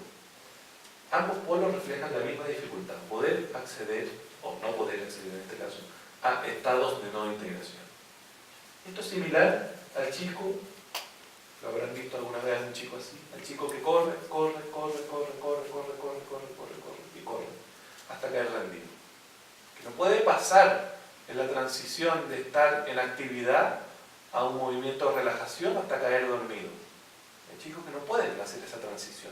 Speaker 2: Ambos polos reflejan la misma dificultad, poder acceder, o no poder acceder en este caso, a estados de no integración. Esto es similar al chico, lo habrán visto alguna vez un chico así, al chico que corre, hasta caer rendido. Que no puede pasar en la transición de estar en actividad a un movimiento de relajación hasta caer dormido. Hay chicos que no pueden hacer esa transición.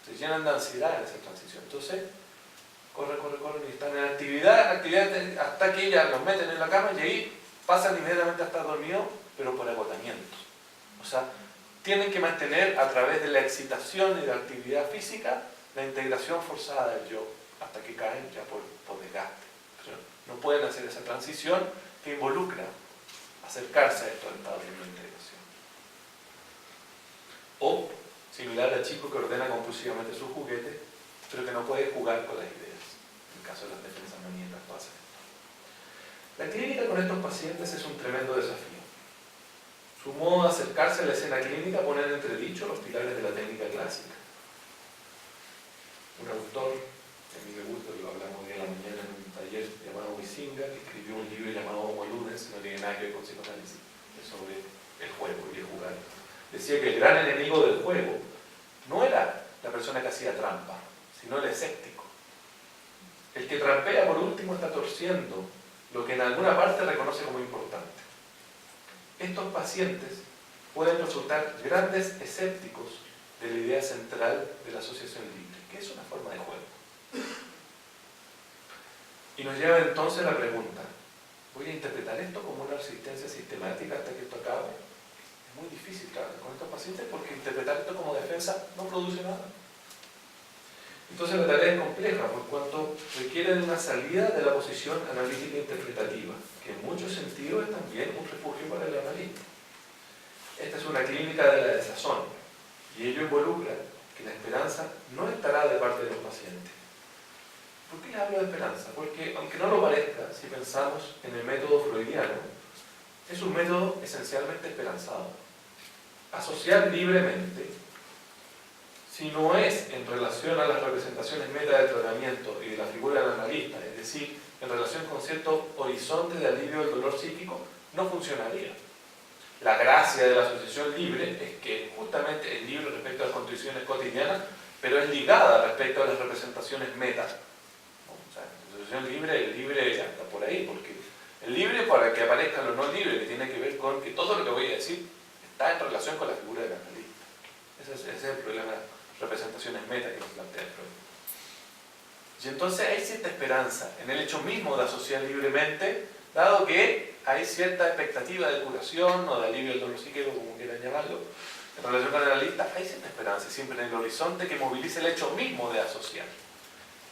Speaker 2: Se llenan de ansiedad en esa transición. Entonces, corren y están en actividad hasta que ya los meten en la cama y ahí pasan inmediatamente a estar dormidos, pero por agotamiento. O sea, tienen que mantener a través de la excitación y de la actividad física la integración forzada del yo, hasta que caen ya por desgaste. Pero no pueden hacer esa transición que involucra acercarse a estos estados de no integración. O, similar al chico que ordena compulsivamente sus juguetes, pero que no puede jugar con las ideas. En el caso de las defensas maníacas pasa esto. La clínica con estos pacientes es un tremendo desafío. Su modo de acercarse a la escena clínica pone en entredicho los pilares de la técnica clásica. Un autor, que a mí me gusta, lo hablamos hoy a la mañana en un taller llamado Huizinga, que escribió un libro llamado Homo Ludens, que no tiene nada que ver con psicoanálisis, es sobre el juego y el jugar. Decía que el gran enemigo del juego no era la persona que hacía trampa, sino el escéptico. El que trampea por último está torciendo lo que en alguna parte reconoce como importante. Estos pacientes pueden resultar grandes escépticos de la idea central de la asociación libre, que es una forma de juego. Y nos lleva entonces a la pregunta, ¿voy a interpretar esto como una resistencia sistemática hasta que esto acabe? Es muy difícil trabajar con estos pacientes porque interpretar esto como defensa no produce nada. Entonces la tarea es compleja por cuanto requiere de una salida de la posición analítica interpretativa, que en muchos sentidos es también un refugio para el analista. Esta es una clínica de la desazón, y ello involucra que la esperanza no estará de parte de los pacientes. ¿Por qué les hablo de esperanza? Porque, aunque no lo parezca, si pensamos en el método freudiano, es un método esencialmente esperanzado. Asociar libremente, si no es en relación a las representaciones meta del tratamiento y de la figura del analista, es decir, en relación con cierto horizonte de alivio del dolor psíquico, no funcionaría. La gracia de la asociación libre es que justamente es libre respecto a las condiciones cotidianas, pero es ligada respecto a las representaciones meta. O sea, la asociación libre, el libre ya está por ahí, porque el libre para que aparezca lo no libre, que tiene que ver con que todo lo que voy a decir está en relación con la figura del analista. Ese es el problema representaciones meta que nos plantea Freud. Y entonces hay cierta esperanza en el hecho mismo de asociar libremente, dado que hay cierta expectativa de curación o de alivio del dolor psíquico, como quieran llamarlo, en relación con el analista, hay cierta esperanza siempre en el horizonte que movilice el hecho mismo de asociar.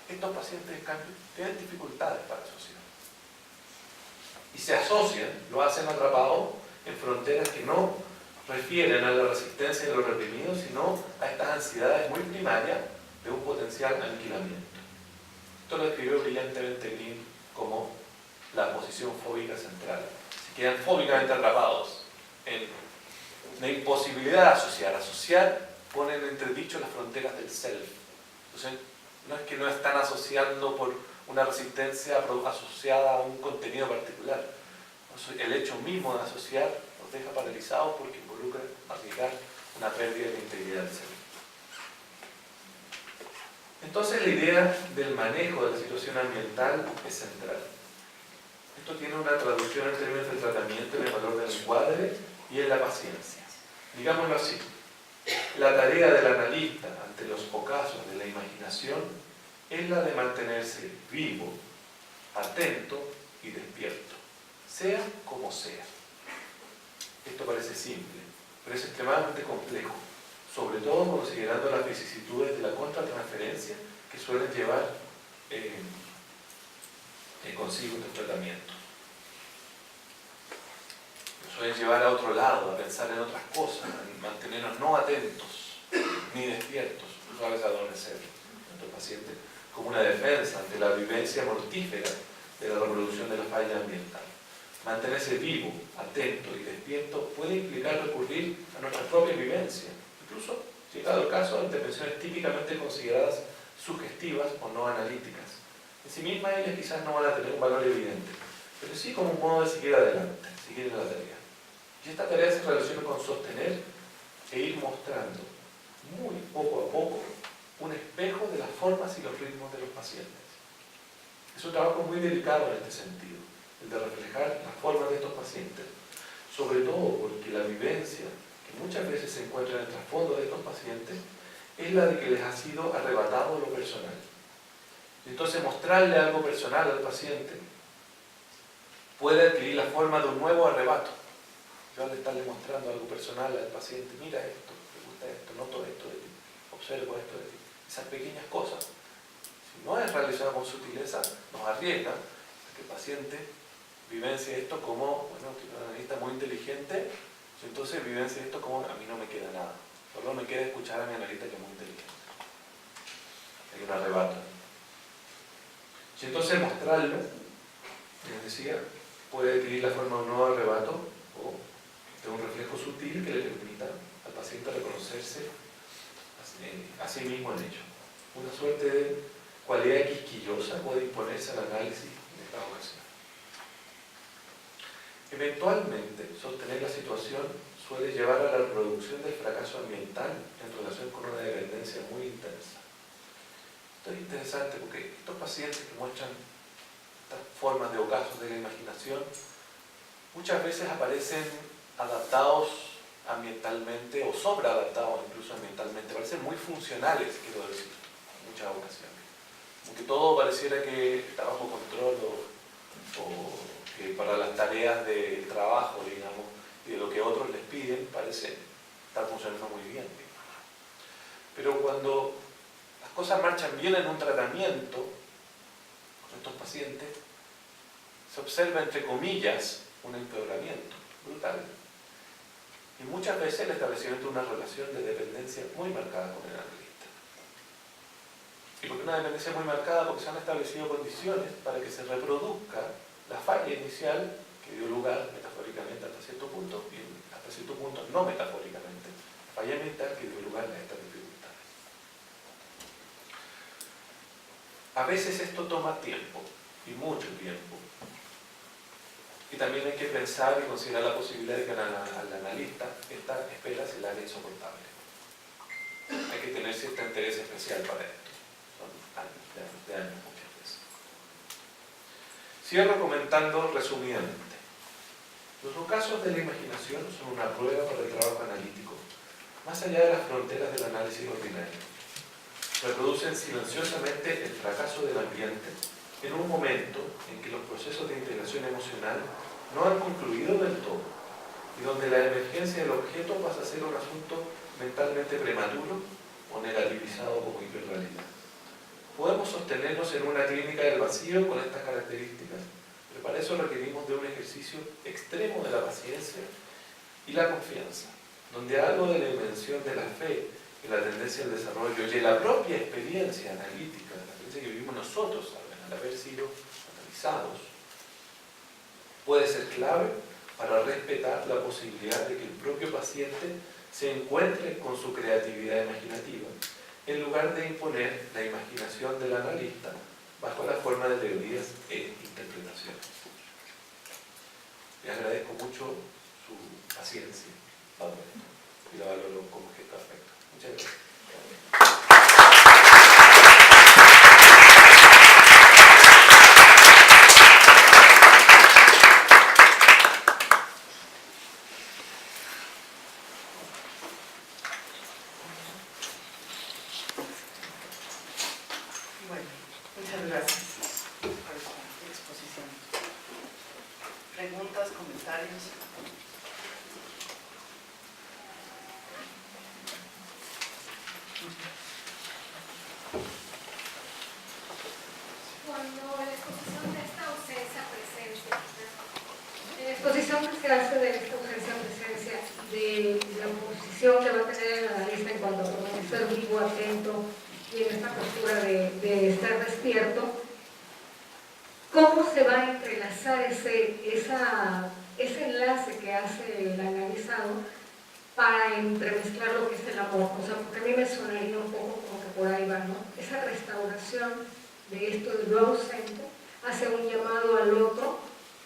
Speaker 2: Estos pacientes, en cambio, tienen dificultades para asociar. Y se asocian, lo hacen atrapados en fronteras que no refieren a la resistencia de lo reprimido, sino a estas ansiedades muy primarias de un potencial aniquilamiento. Esto lo describió brillantemente Green como la posición fóbica central. Se quedan fóbicamente atrapados en la imposibilidad de asociar. Asociar pone en entredicho las fronteras del self. Entonces, no es que no están asociando por una resistencia asociada a un contenido particular. El hecho mismo de asociar los deja paralizados porque involucra arriesgar una pérdida de la integridad del ser. Entonces la idea del manejo de la situación ambiental es central. Esto tiene una traducción en términos de tratamiento en el valor del encuadre y en la paciencia. Digámoslo así, la tarea del analista ante los ocasos de la imaginación es la de mantenerse vivo, atento y despierto, sea como sea. Esto parece simple, pero es extremadamente complejo, sobre todo considerando las vicisitudes de la contratransferencia que suelen llevar consigo estos tratamientos. Nos suelen llevar a otro lado, a pensar en otras cosas, a mantenernos no atentos ni despiertos, a veces adormecer a nuestros pacientes, como una defensa ante la vivencia mortífera de la reproducción de la falla ambiental. Mantenerse vivo, atento y despierto puede implicar recurrir a nuestra propia vivencia, incluso, llegado el caso, a intervenciones típicamente consideradas sugestivas o no analíticas. En sí mismas ellas quizás no van a tener un valor evidente, pero sí como un modo de seguir adelante, seguir en la tarea. Y esta tarea se relaciona con sostener e ir mostrando, muy poco a poco, un espejo de las formas y los ritmos de los pacientes. Es un trabajo muy delicado en este sentido, el de reflejar las formas de estos pacientes, sobre todo porque la vivencia que muchas veces se encuentra en el trasfondo de estos pacientes es la de que les ha sido arrebatado lo personal. Entonces mostrarle algo personal al paciente puede adquirir la forma de un nuevo arrebato. Yo al estarle mostrando algo personal al paciente, mira esto, me gusta esto, noto esto de ti, observo esto de ti. Esas pequeñas cosas, si no es realizado con sutileza, nos arriesga a que el paciente vivencie esto como, bueno, que un analista muy inteligente, entonces vivencie esto como a mí no me queda nada. Solo me queda escuchar a mi analista que es muy inteligente. Hay un arrebato. Y entonces mostrarlo, les decía, puede adquirir la forma de un nuevo arrebato o de un reflejo sutil que le permita al paciente reconocerse a sí mismo en ello. Una suerte de cualidad quisquillosa puede imponerse al análisis de esta ocasión. Eventualmente, sostener la situación suele llevar a la reproducción del fracaso ambiental en relación con una dependencia muy intensa. Esto es interesante porque estos pacientes que muestran estas formas de ocasos de la imaginación muchas veces aparecen adaptados ambientalmente o sobreadaptados incluso ambientalmente, parecen muy funcionales, quiero decir, en muchas ocasiones. Como que todo pareciera que está bajo control o que para las tareas del trabajo, digamos, y de lo que otros les piden, parece estar funcionando muy bien. Pero cuando las cosas marchan bien en un tratamiento con estos pacientes, se observa entre comillas un empeoramiento brutal. Y muchas veces el establecimiento de una relación de dependencia muy marcada con el analista. ¿Y por qué una dependencia muy marcada? Porque se han establecido condiciones para que se reproduzca la falla inicial que dio lugar metafóricamente hasta cierto punto y hasta cierto punto no metafóricamente, la falla mental que dio lugar a estas dificultades. A veces esto toma tiempo, y mucho tiempo. Y también hay que pensar y considerar la posibilidad de que al analista esta espera se le haga insoportable. Hay que tener cierto interés especial para esto. Son años de años muchas veces. Cierro comentando resumidamente. Los ocasos de la imaginación son una prueba para el trabajo analítico más allá de las fronteras del análisis ordinario. Reproducen silenciosamente el fracaso del ambiente en un momento en que los procesos de integración emocional no han concluido del todo y donde la emergencia del objeto pasa a ser un asunto mentalmente prematuro o negativizado como hiperrealidad. Podemos sostenernos en una clínica del vacío con estas características, pero para eso requerimos de un ejercicio extremo de la paciencia y la confianza, donde algo de la dimensión de la fe y la tendencia al desarrollo y de la propia experiencia analítica, la experiencia que vivimos nosotros al haber sido analizados, puede ser clave para respetar la posibilidad de que el propio paciente se encuentre con su creatividad imaginativa, en lugar de imponer la imaginación del analista bajo la forma de teorías e interpretaciones. Les agradezco mucho su paciencia, y la valoro como gesto de afecto. Muchas gracias.
Speaker 1: Bueno, muchas gracias por esta exposición. ¿Preguntas, comentarios?
Speaker 3: Cuando la exposición de esta ausencia-presencia, en la exposición que se hace de esta ausencia-presencia, de la posición que va a tener el analista en cuanto a permanecer vivo, atento y en esta postura de estar despierto, ¿cómo se va a entrelazar ese enlace que hace el analizado para entremezclar lo que es el amor? O sea, porque a mí me sonaría un poco como que por ahí va, ¿no? Esa restauración de esto de lo ausente hace un llamado al otro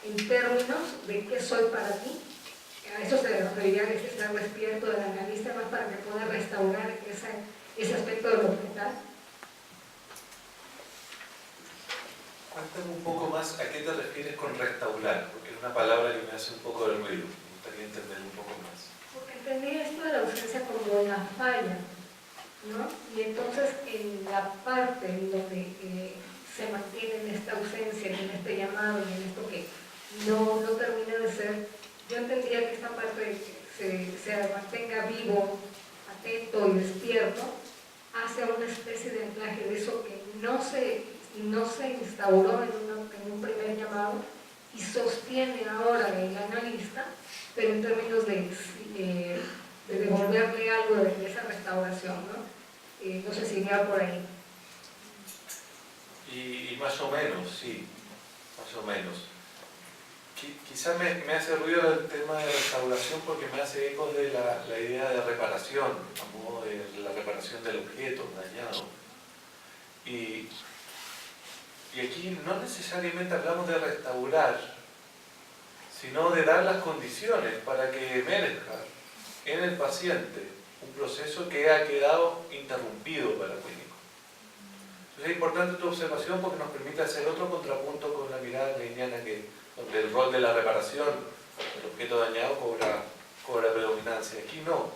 Speaker 3: en términos de qué soy para ti. A eso se referiría a ese estar despierto del analista, más para que pueda restaurar ese aspecto de lo objetal.
Speaker 2: Cuéntame un poco más a qué te refieres con restaurar, porque es una palabra que me hace un poco de ruido. Me gustaría entender un poco más.
Speaker 3: Porque entendí esto de la ausencia como la falla, ¿no? Y entonces en la parte en donde se mantiene en esta ausencia, en este llamado, en esto que no termina de ser, yo entendía que esta parte de que se mantenga vivo, atento y despierto, hace una especie de anclaje de eso que no se instauró en un primer llamado y sostiene ahora el analista, pero en términos de devolverle algo de esa restauración, ¿no? No sé si iría por ahí.
Speaker 2: Y más o menos, sí, más o menos. Quizás me hace ruido el tema de restauración porque me hace eco de la idea de reparación, a modo de la reparación del objeto dañado. Y aquí no necesariamente hablamos de restaurar, sino de dar las condiciones para que emerja en el paciente un proceso que ha quedado interrumpido para el clínico. Entonces es importante tu observación porque nos permite hacer otro contrapunto con la mirada leiniana donde el rol de la reparación del objeto dañado cobra predominancia. Aquí no.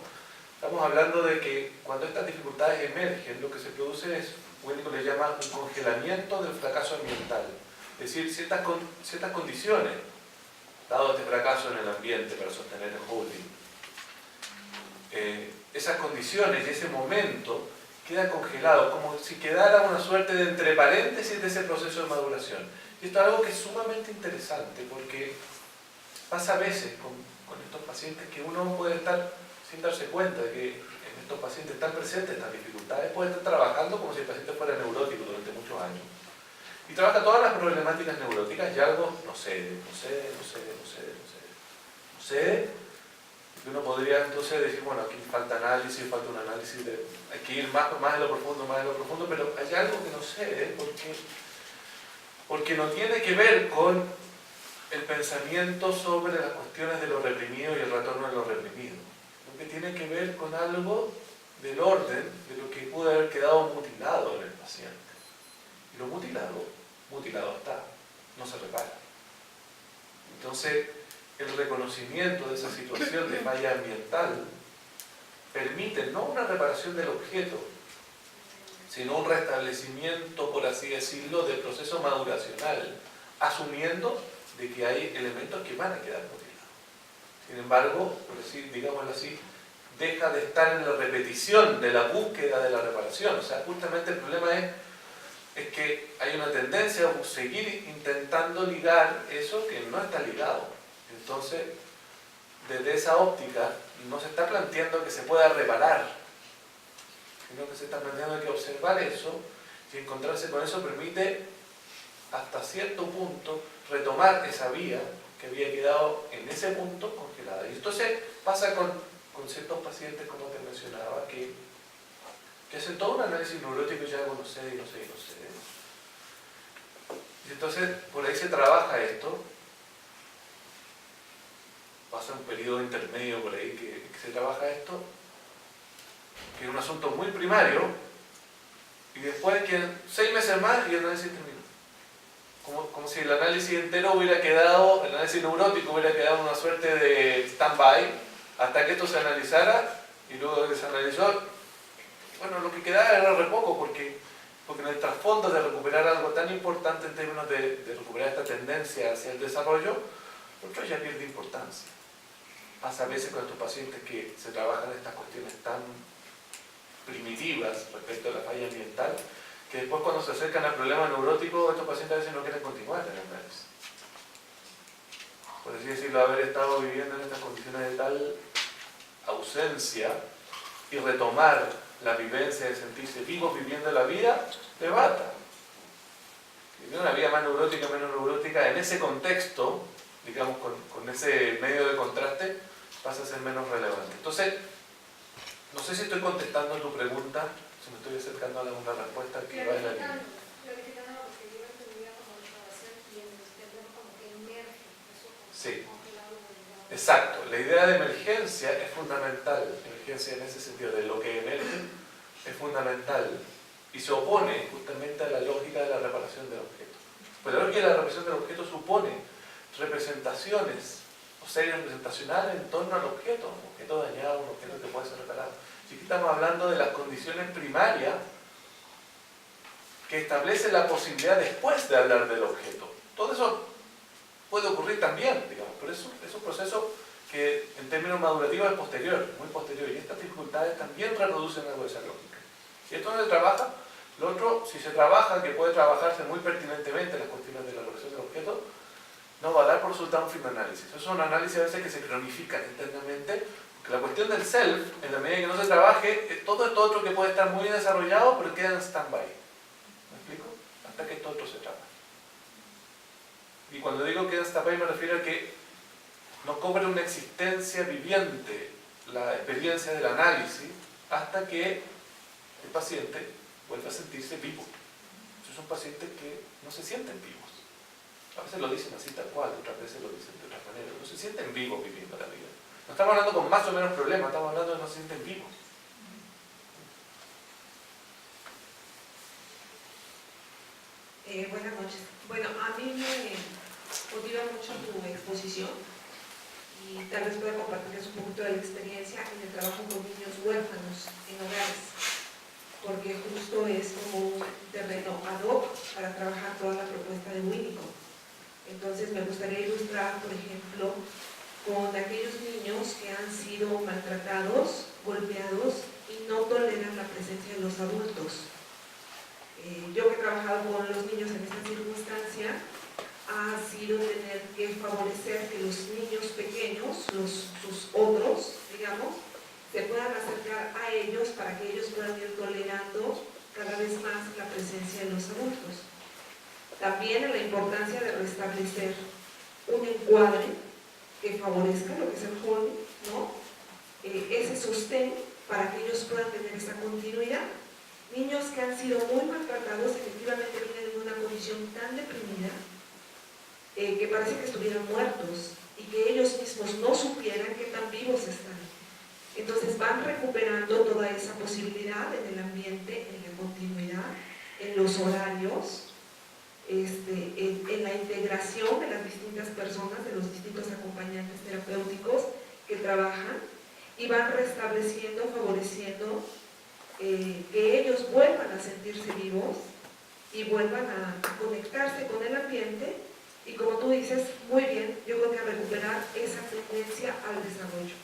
Speaker 2: Estamos hablando de que cuando estas dificultades emergen, lo que se produce es, Winnicott le llama un congelamiento del fracaso ambiental. Es decir, ciertas condiciones, dado este fracaso en el ambiente para sostener el holding, esas condiciones y ese momento queda congelado, como si quedara una suerte de entre paréntesis de ese proceso de maduración. Y esto es algo que es sumamente interesante porque pasa a veces con estos pacientes que uno puede estar sin darse cuenta de que en estos pacientes están presentes estas dificultades, puede estar trabajando como si el paciente fuera neurótico durante muchos años. Y trabaja todas las problemáticas neuróticas y algo no sé, que uno podría entonces decir, bueno, aquí falta análisis, falta un análisis, hay que ir más en lo profundo, pero hay algo que no sé, porque no tiene que ver con el pensamiento sobre las cuestiones de lo reprimido y el retorno de lo reprimido, lo que tiene que ver con algo del orden de lo que pudo haber quedado mutilado en el paciente. Y lo mutilado está, no se repara. Entonces, el reconocimiento de esa situación de falla ambiental permiten no una reparación del objeto, sino un restablecimiento, por así decirlo, del proceso maduracional, asumiendo de que hay elementos que van a quedar mutilados. Sin embargo, por decir, digámoslo así, deja de estar en la repetición de la búsqueda de la reparación. O sea, justamente el problema es que hay una tendencia a seguir intentando ligar eso que no está ligado. Entonces, desde esa óptica, no se está planteando que se pueda reparar, sino que se está planteando que observar eso y encontrarse con eso permite hasta cierto punto retomar esa vía que había quedado en ese punto congelada. Y entonces pasa con ciertos pacientes, como te mencionaba, que hacen todo un análisis neurótico y ya no sé. Y entonces por ahí se trabaja esto, pasa un periodo intermedio por ahí que se trabaja esto, que es un asunto muy primario, y después quedan 6 meses más y el análisis termina. Como si el análisis entero hubiera quedado, el análisis neurótico hubiera quedado en una suerte de stand-by hasta que esto se analizara, y luego que se analizó, bueno, lo que quedaba era re poco, porque en el trasfondo de recuperar algo tan importante en términos de recuperar esta tendencia hacia el desarrollo, lo otro ya pierde importancia. Pasa a veces con estos pacientes que se trabajan estas cuestiones tan primitivas respecto a la falla ambiental, que después cuando se acercan al problema neurótico, estos pacientes a veces no quieren continuar en el análisis. Por así decirlo, haber estado viviendo en estas condiciones de tal ausencia y retomar la vivencia de sentirse vivos viviendo la vida, le bata. Vivir una vida más neurótica, menos neurótica, en ese contexto, digamos, con ese medio de contraste, pasa a ser menos relevante. Entonces, no sé si estoy contestando tu pregunta, si me estoy acercando a una respuesta que va en la línea.
Speaker 3: Clarificando, porque yo entendía como observación y en el tema como que emerge, eso como
Speaker 2: Sí.
Speaker 3: congelado.
Speaker 2: Exacto, la idea de emergencia es fundamental, emergencia en ese sentido, de lo que emerge es fundamental y se opone justamente a la lógica de la reparación del objeto. Pues la lógica de la reparación del objeto supone representaciones o series representacionales en torno al objeto, un objeto dañado, un objeto que puede ser reparado. Así que estamos hablando de las condiciones primarias que establecen la posibilidad después de hablar del objeto. Todo eso puede ocurrir también, digamos, pero eso es un proceso que en términos madurativos es posterior, muy posterior, y estas dificultades también reproducen algo de esa lógica. Si esto no se trabaja, lo otro, si se trabaja, que puede trabajarse muy pertinentemente las cuestiones de la reparación del objeto, no va a dar por resultado un fin de análisis. Eso es un análisis a veces que se cronifican internamente, porque la cuestión del self, en la medida que no se trabaje, todo esto otro que puede estar muy desarrollado, pero queda en stand-by. ¿Me explico? Hasta que esto otro se trabaje. Y cuando digo que en stand-by me refiero a que no cobre una existencia viviente la experiencia del análisis hasta que el paciente vuelve a sentirse vivo. Esos son pacientes que no se sienten vivos. A veces lo dicen así tal cual, otras veces lo dicen de otra manera. No se sienten vivos viviendo la vida. No estamos hablando con más o menos problemas, estamos hablando de que no se sienten vivos.
Speaker 4: Buenas noches. Bueno, a mí me motiva mucho tu exposición y tal vez pueda compartirles un poquito de la experiencia en el trabajo con niños huérfanos en hogares, porque justo es como un terreno ad hoc para trabajar toda la propuesta de Winnicott. Entonces me gustaría ilustrar, por ejemplo, con aquellos niños que han sido maltratados, golpeados y no toleran la presencia de los adultos. Yo que he trabajado con los niños en esta circunstancia, ha sido tener que favorecer que los niños pequeños, sus otros, digamos, se puedan acercar a ellos para que ellos puedan ir tolerando cada vez más la presencia de los adultos. También en la importancia de restablecer un encuadre que favorezca lo que es el joven, ¿no? Ese sostén para que ellos puedan tener esa continuidad. Niños que han sido muy maltratados efectivamente vienen en una condición tan deprimida que parece que estuvieran muertos y que ellos mismos no supieran qué tan vivos están. Entonces van recuperando toda esa posibilidad en el ambiente, en la continuidad, en los horarios, en la integración de las distintas personas, de los distintos acompañantes terapéuticos que trabajan, y van restableciendo, favoreciendo que ellos vuelvan a sentirse vivos y vuelvan a conectarse con el ambiente y, como tú dices muy bien, yo creo que a recuperar esa tendencia al desarrollo.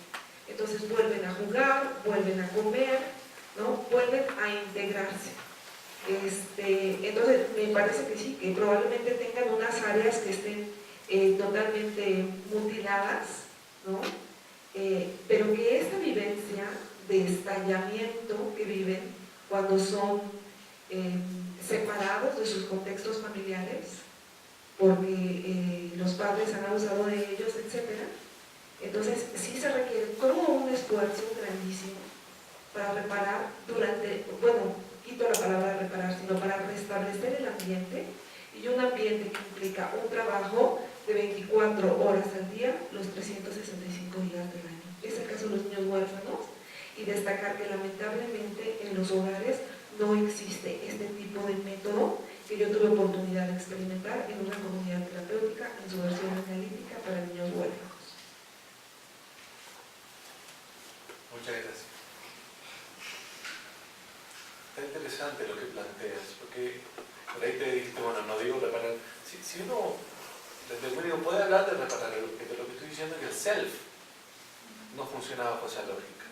Speaker 4: Entonces vuelven a jugar, vuelven a comer, ¿no? Vuelven a integrarse. Entonces me parece que sí, que probablemente tengan unas áreas que estén totalmente mutiladas, ¿no? Pero que esta vivencia de estallamiento que viven cuando son separados de sus contextos familiares, porque los padres han abusado de ellos, etc. Entonces sí se requiere todo un esfuerzo grandísimo para reparar quito la palabra reparar, sino para restablecer el ambiente, y un ambiente que implica un trabajo de 24 horas al día, los 365 días del año. Es el caso de los niños huérfanos, y destacar que lamentablemente en los hogares no existe este tipo de método que yo tuve oportunidad de experimentar en una comunidad terapéutica en su versión analítica para niños huérfanos.
Speaker 2: Muchas gracias. Está interesante lo que planteas, porque por ahí te dijiste, bueno, no digo reparar. Si uno, desde luego, puede hablar de reparar el objeto, lo que estoy diciendo es que el self no funciona bajo esa lógica.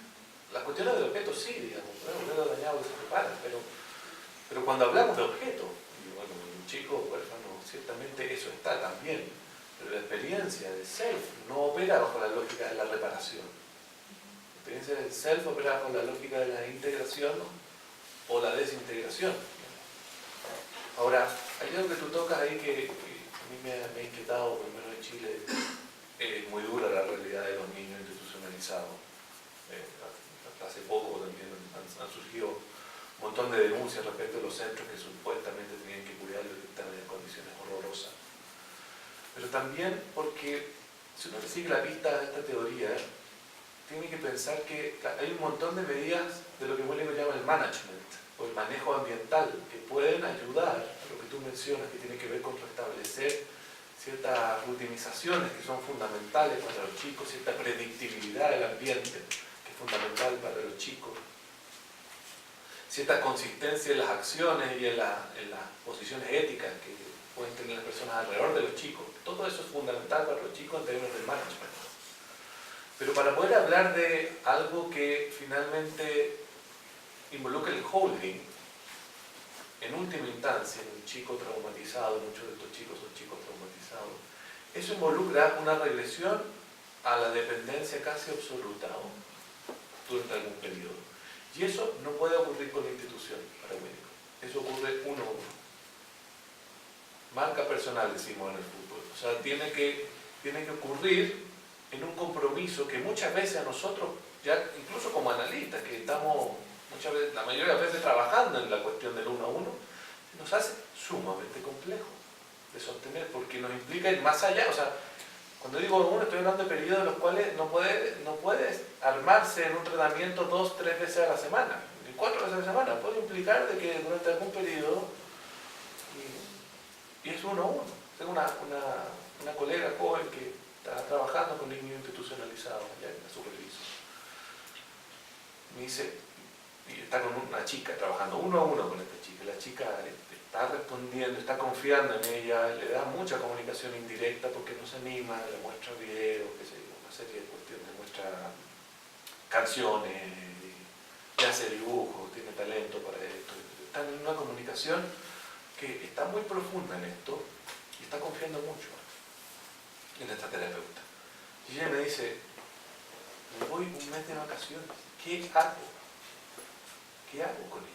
Speaker 2: Las cuestiones del objeto sí, digamos, un objeto dañado que se repara, pero cuando hablamos de objeto, y bueno, un chico huérfano, ciertamente eso está también, pero la experiencia del self no opera bajo la lógica de la reparación. La experiencia del self opera bajo la lógica de la integración o la desintegración. Ahora, hay algo que tú tocas ahí que a mí me ha inquietado, por lo menos en Chile, es muy dura la realidad de los niños institucionalizados. Hace poco también han surgido un montón de denuncias respecto a los centros que supuestamente tenían que cuidarlos y que están en condiciones horrorosas. Pero también porque, si uno le sigue la pista a esta teoría, tiene que pensar que hay un montón de medidas de lo que William llama el management, o el manejo ambiental, que pueden ayudar a lo que tú mencionas, que tiene que ver con restablecer ciertas rutinizaciones que son fundamentales para los chicos, cierta predictibilidad del ambiente, que es fundamental para los chicos, cierta consistencia en las acciones y en las posiciones éticas que pueden tener las personas alrededor de los chicos. Todo eso es fundamental para los chicos en términos del management. Pero para poder hablar de algo que finalmente involucra el holding, en última instancia, en un chico traumatizado, muchos de estos chicos son chicos traumatizados, eso involucra una regresión a la dependencia casi absoluta durante algún periodo. Y eso no puede ocurrir con la institución para médicos. Eso ocurre uno a uno. Marca personal, decimos en el fútbol. O sea, tiene que ocurrir en un compromiso que muchas veces a nosotros, ya incluso como analistas, que estamos muchas veces, la mayoría de las veces trabajando en la cuestión del uno a uno, nos hace sumamente complejo de sostener, porque nos implica ir más allá. O sea, cuando digo uno, estoy hablando de periodos en los cuales no puedes armarse en un tratamiento 2, 3 veces a la semana, ni 4 veces a la semana. Puede implicar de que durante algún periodo, y es uno a uno. Tengo una colega joven que está trabajando con niños institucionalizados allá en la supervisión. Me dice, y está con una chica, trabajando uno a uno con esta chica. La chica está respondiendo, está confiando en ella, le da mucha comunicación indirecta porque no se anima, le muestra videos, qué sé yo, una serie de cuestiones, le muestra canciones, y hace dibujos, tiene talento para esto. Está en una comunicación que está muy profunda en esto y está confiando mucho en esta terapeuta. Y ella me dice, me voy un mes de vacaciones, ¿qué hago? ¿Qué hago con ella?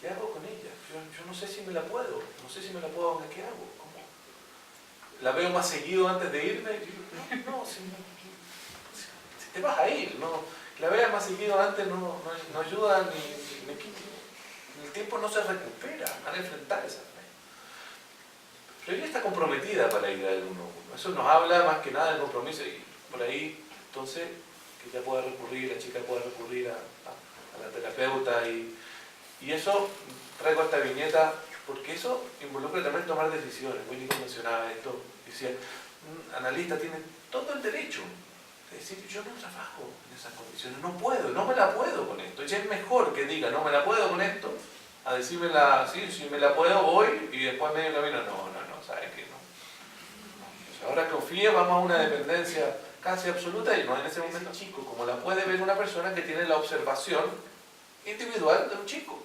Speaker 2: ¿Qué hago con ella? Yo no sé si me la puedo, ¿qué hago? ¿Cómo? ¿La veo más seguido antes de irme? No, si te vas a ir, no, la veas más seguido antes no ayuda ni el tiempo no se recupera, van a enfrentar esa fe. Pero ella está comprometida para ir al uno a uno. Eso nos habla más que nada del compromiso y por ahí, entonces, que ella pueda recurrir, la chica pueda recurrir a la terapeuta y eso, traigo esta viñeta porque eso involucra también tomar decisiones. Willy mencionaba esto, decía, un analista tiene todo el derecho de decir, yo no trabajo en esas condiciones, no puedo, no me la puedo con esto. Ya es mejor que diga, no me la puedo con esto, a decirme sí, si me la puedo voy, y después medio camino, no, ¿sabes qué? No. O sea, ahora confíe, vamos a una dependencia casi absoluta, y no en ese momento chico, como la puede ver una persona que tiene la observación individual de un chico.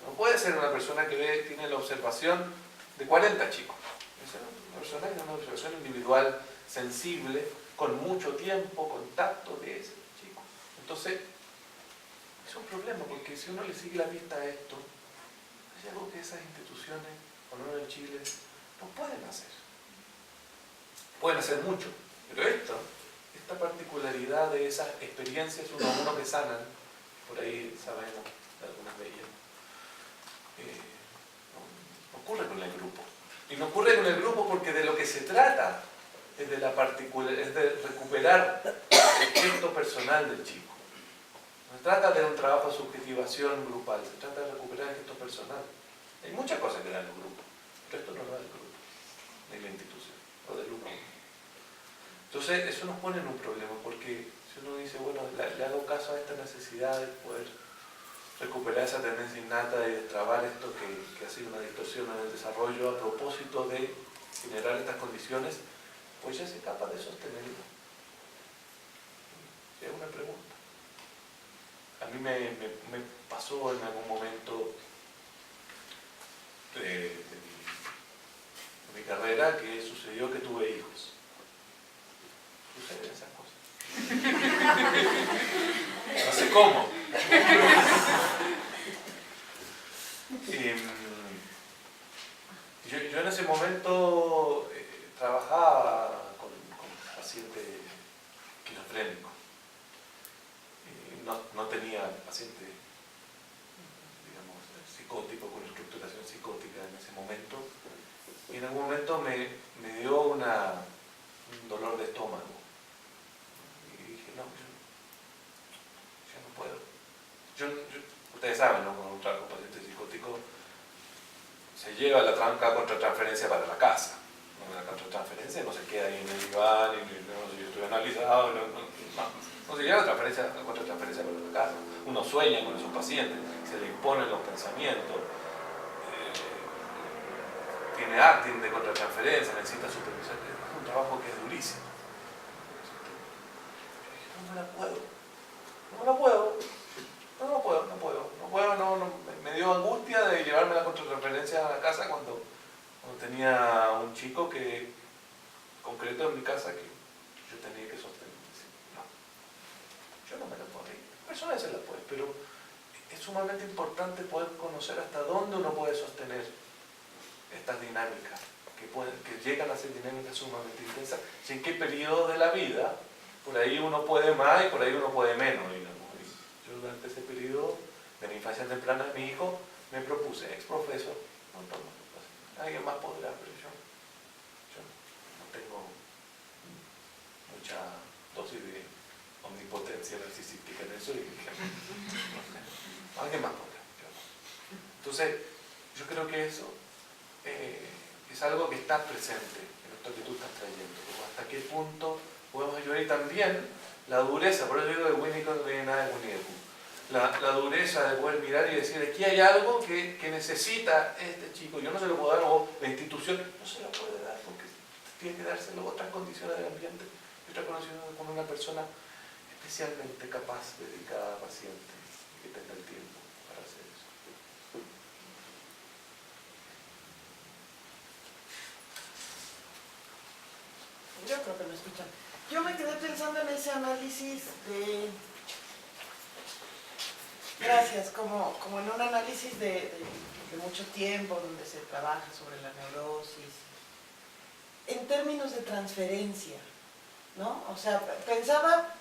Speaker 2: No puede ser una persona que tiene la observación de 40 chicos. Es una persona que tiene una observación individual, sensible, con mucho tiempo, contacto de ese chico. Entonces, es un problema, porque si uno le sigue la pista a esto, hay algo que esas instituciones, por lo menos en Chile, no pueden hacer. Pueden hacer mucho, pero esta particularidad de esas experiencias uno a uno que sanan, por ahí sabemos de algunas de ellas, no ocurre con el grupo. Y no ocurre con el grupo porque de lo que se trata es de recuperar el gesto personal del chico. No se trata de un trabajo de subjetivación grupal, se trata de recuperar el gesto personal. Hay muchas cosas que dan el grupo, pero esto no lo da el grupo, ni la institución, o del grupo. Entonces, eso nos pone en un problema, porque si uno dice, bueno, le hago caso a esta necesidad de poder recuperar esa tendencia innata y destrabar esto que ha sido una distorsión en el desarrollo a propósito de generar estas condiciones, pues ya es capaz de sostenerlo. Es una pregunta. A mí me pasó en algún momento de mi carrera que sucedió que tuve hijos. Suceden esas cosas. No sé cómo. Yo en ese momento trabajaba con pacientes esquizofrénicos. No tenía paciente, digamos, psicótico, con estructuración psicótica en ese momento. Y en algún momento me dio un dolor de estómago. Y dije, no, yo no puedo. Ustedes saben, ¿no? Cuando un paciente psicótico se lleva la contratransferencia para la casa. La contratransferencia no se queda ahí en el diván, yo estoy analizado, no se lleva la contratransferencia para la casa. Uno sueña con esos pacientes, se le imponen los pensamientos, tiene acting de contratransferencia, necesita supervisión. Es un trabajo que es durísimo. No la puedo. Me dio angustia de llevarme la contratransferencia a la casa cuando tenía un chico que, concreto en mi casa, que yo tenía que sostener. No, yo no me la puedo ir. Personas se la puede, pero es sumamente importante poder conocer hasta dónde uno puede sostener estas dinámicas, que llegan a ser dinámicas sumamente intensas, y en qué periodo de la vida, por ahí uno puede más y por ahí uno puede menos, digamos. Yo durante ese periodo de mi infancia temprana de mi hijo me propuse, ex profeso, alguien más podrá, pero yo no tengo mucha dosis de omnipotencia narcisística en eso y alguien más podrá. Entonces, yo creo que eso es algo que está presente en esto que tú estás trayendo, como hasta qué punto podemos ayudar, y también la dureza, por eso digo que Winnicott no tiene nada de Winnie the Pooh. La dureza de poder mirar y decir, aquí hay algo que necesita este chico, yo no se lo puedo dar, o la institución no se lo puede dar, porque tiene que dárselo otras condiciones del ambiente, y otras condiciones con una persona especialmente capaz, dedicada a paciente, y que tenga el tiempo para hacer eso.
Speaker 1: Yo creo que me escuchan. Yo me quedé pensando en ese análisis de... Gracias, como en un análisis de mucho tiempo, donde se trabaja sobre la neurosis, en términos de transferencia, ¿no? O sea, pensaba,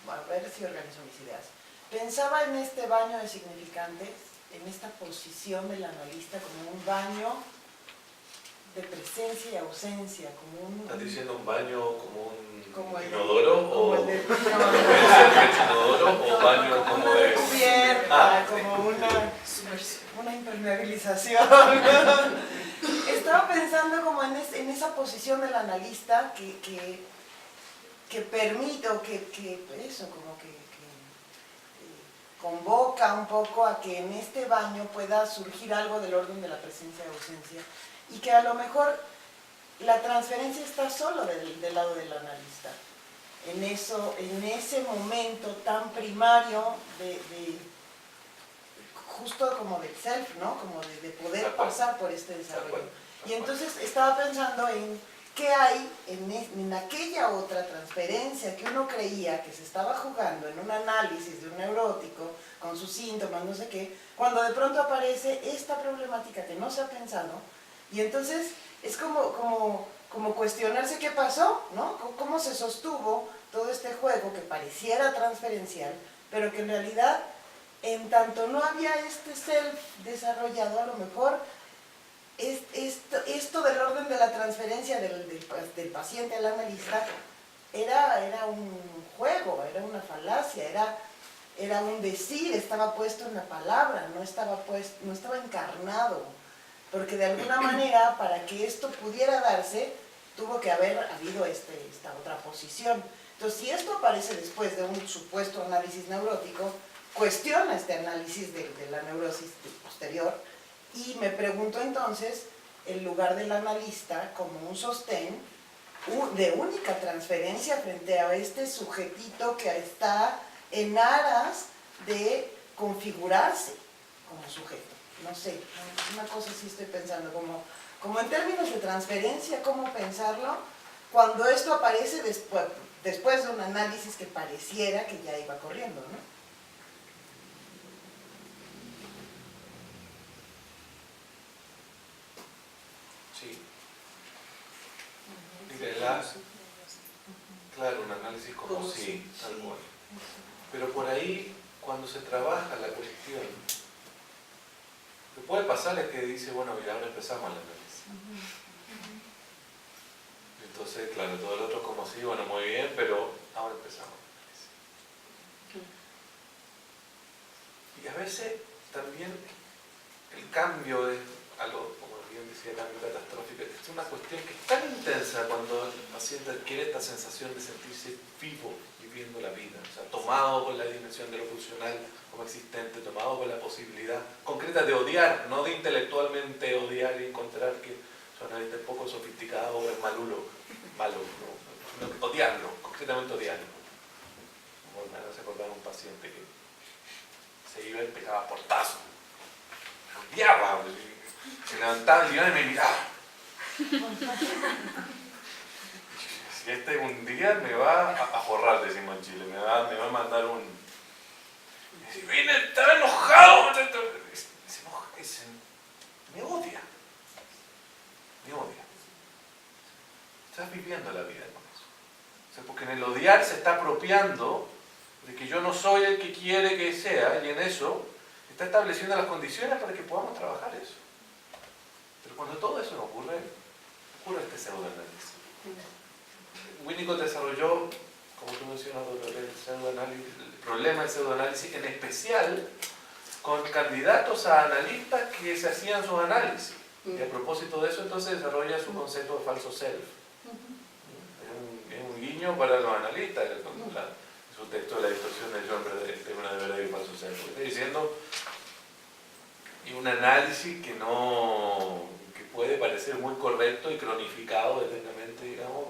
Speaker 1: a ver si organizo mis ideas, pensaba en este baño de significantes, en esta posición del analista como un baño de presencia y ausencia, como un...
Speaker 2: ¿Estás diciendo un baño como un
Speaker 1: inodoro?
Speaker 2: ¿O
Speaker 1: el de...
Speaker 2: inodoro o baño como
Speaker 1: una
Speaker 2: de...
Speaker 1: cubierta, como una impermeabilización. Estaba pensando como en esa posición del analista que
Speaker 5: permite, o que eso, como que convoca un poco a que en este baño pueda surgir algo del orden de la presencia y ausencia, y que a lo mejor la transferencia está solo del lado del analista, en ese momento tan primario justo como del self, ¿no? Como de poder pasar por este desarrollo. Y entonces estaba pensando en qué hay en aquella otra transferencia que uno creía que se estaba jugando en un análisis de un neurótico, con sus síntomas, no sé qué, cuando de pronto aparece esta problemática que no se ha pensado, y entonces es como cuestionarse qué pasó, ¿no? Cómo se sostuvo todo este juego que pareciera transferencial, pero que en realidad, en tanto no había este self desarrollado, a lo mejor esto del orden de la transferencia del paciente al analista era un juego, era una falacia, era un decir, estaba puesto en la palabra, no estaba encarnado, porque de alguna manera para que esto pudiera darse tuvo que haber habido esta otra posición. Entonces, si esto aparece después de un supuesto análisis neurótico, cuestiona este análisis de la neurosis posterior, y me pregunto entonces, el lugar del analista como un sostén de única transferencia frente a este sujetito que está en aras de configurarse como sujeto. No sé, una cosa sí estoy pensando, como en términos de transferencia, cómo pensarlo cuando esto aparece después de un análisis que pareciera que ya iba corriendo, ¿no?
Speaker 2: Sí. Claro, un análisis como sí, tal cual. Pero por ahí, cuando se trabaja la cuestión, lo que puede pasar es que dice, bueno, y ahora empezamos el análisis. Entonces, claro, todo el otro como sí, bueno, muy bien, pero ahora empezamos el análisis. Y a veces también el cambio es algo, como bien decía, cambio catastrófico, es una cuestión que es tan intensa cuando el paciente adquiere esta sensación de sentirse vivo, viviendo la vida, o sea, tomado por la dimensión de lo funcional como existente, tomado por la posibilidad concreta de odiar, no de intelectualmente odiar y encontrar que su analista es poco sofisticado o es malo, sino odiarlo, concretamente odiarlo. Como me hace acordar un paciente que se iba y pegaba portazo, me odiaba, se levantaba el diván y me miraba. Si este un día me va a forrar, decimos en Chile, me va a mandar un... Si viene, estaba enojado, me odia. Me odia. Estás viviendo la vida con eso. O sea, porque en el odiar se está apropiando de que yo no soy el que quiere que sea, y en eso está estableciendo las condiciones para que podamos trabajar eso. Pero cuando todo eso no ocurre este pseudoanálisis. Winnicott desarrolló, como tú mencionas, el problema del pseudoanálisis, en especial con candidatos a analistas que se hacían sus análisis. Y a propósito de eso, entonces desarrolla su concepto de falso self. Es un guiño para los analistas, su texto de la distorsión del hombre de una de verdad y falso self. Está diciendo, y un análisis que puede parecer muy correcto y cronificado eternamente, digamos,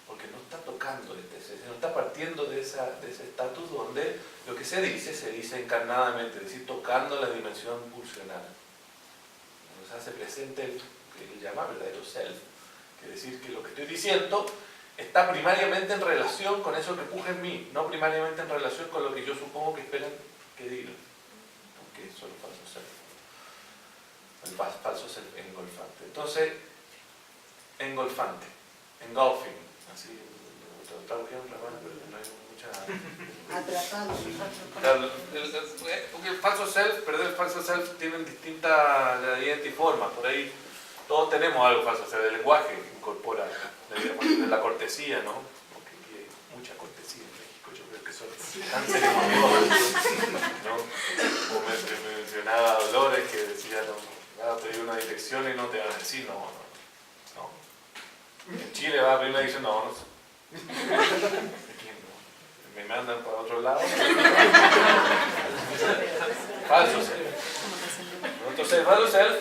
Speaker 2: porque no está tocando no está partiendo de ese estatus donde lo que se dice encarnadamente, es decir, tocando la dimensión pulsional. Cuando se hace presente el llamar verdadero self, que es decir que lo que estoy diciendo está primariamente en relación con eso que puja en mí, no primariamente en relación con lo que yo supongo que esperan que diga, porque eso es el falso self. El falso self engolfante. Entonces, engolfante, engulfing, así, traducción romana, pero no hay mucha...
Speaker 5: Atrapado.
Speaker 2: Porque el falso self tienen distintas gradientes y formas, por ahí todos tenemos algo falso self, el lenguaje incorpora la cortesía, ¿no? Porque aquí hay mucha cortesía en México, yo creo que son tan ceremoniosos, ¿no? Como me mencionaba Dolores, que decía, no, te doy una dirección y no te van a decir no. En Chile va a pedir una dirección, no. Me mandan para otro lado. Falso self. Entonces, el falso self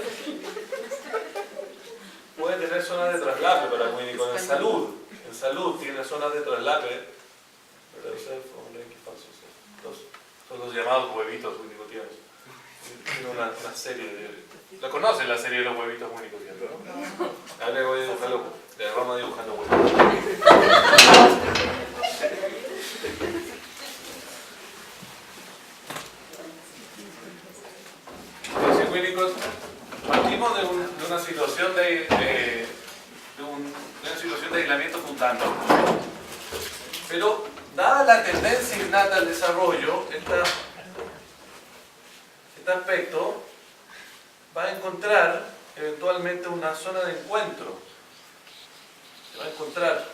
Speaker 2: puede tener zonas de traslape para Winnicott en salud. En salud tiene zonas de traslape. Verdadero self o falso self. Son los llamados huevitos winnicottianos. Tiene una serie de... ¿La conocen la serie de los huevitos winnicottianos? ¿No? Ahora voy a dibujarlo. Le vamos dibujando huevitos. Entonces, Winnicott, partimos de una situación de aislamiento fundante. Pero, dada la tendencia innata al desarrollo, este aspecto va a encontrar eventualmente una zona de encuentro. Se va a encontrar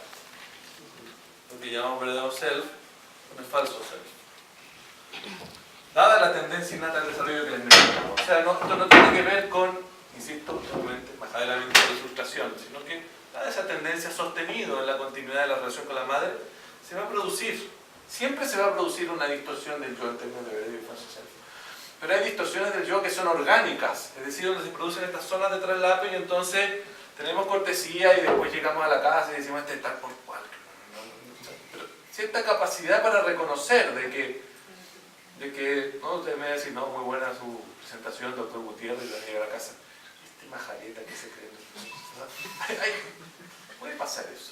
Speaker 2: lo que llamamos verdadero self con el falso self. Dada la tendencia innata al desarrollo que les mencionamos. O sea, esto no tiene que ver con, insisto, obviamente, más adelante con la frustración, sino que dada esa tendencia sostenida en la continuidad de la relación con la madre, se va a producir, siempre se va a producir una distorsión del yo en términos de verdadero y falso self. Pero hay distorsiones del yo que son orgánicas, es decir, donde se producen estas zonas de traslape y entonces tenemos cortesía y después llegamos a la casa y decimos, este está por cual. Pero cierta capacidad para reconocer de que no, usted me va a decir, no, muy buena su presentación, doctor Gutiérrez, y va a llegar a casa. Este majareta que se cree. Puede pasar eso.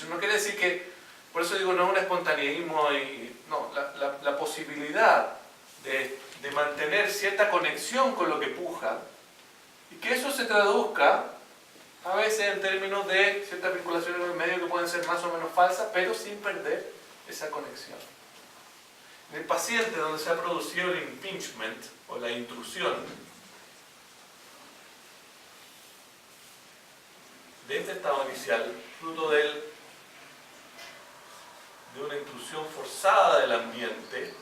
Speaker 2: No quiere decir que, por eso digo, no es un espontaneísmo, no, la posibilidad de mantener cierta conexión con lo que puja y que eso se traduzca a veces en términos de ciertas vinculaciones en el medio que pueden ser más o menos falsas, pero sin perder esa conexión. En el paciente donde se ha producido el impingement o la intrusión de este estado inicial, fruto de una intrusión forzada del ambiente,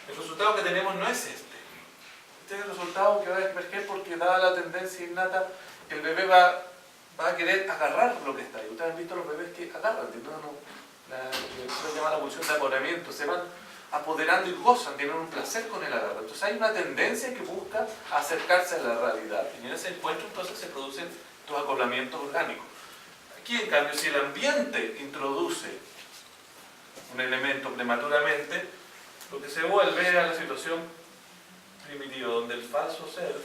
Speaker 2: el resultado que tenemos no es este. Este es el resultado que va a emerger porque, dada la tendencia innata, el bebé va a querer agarrar lo que está ahí. Ustedes han visto los bebés que agarran, se llama la pulsión de apoderamiento, se van apoderando y gozan, tienen un placer con el agarre. Entonces hay una tendencia que busca acercarse a la realidad. Y en ese encuentro entonces se producen estos acoplamientos orgánicos. Aquí, en cambio, si el ambiente introduce un elemento prematuramente, lo que se vuelve a la situación primitiva, donde el falso self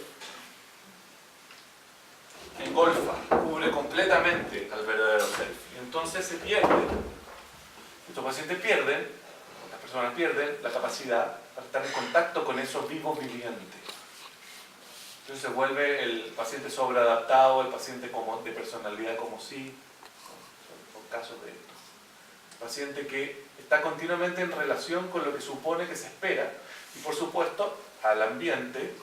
Speaker 2: engolfa, cubre completamente al verdadero self. Y entonces se pierde, estos pacientes pierden, las personas pierden la capacidad para estar en contacto con esos vivos vivientes. Entonces se vuelve el paciente sobreadaptado, el paciente de personalidad como sí, son casos de esto. El paciente que está continuamente en relación con lo que supone que se espera y, por supuesto, al ambiente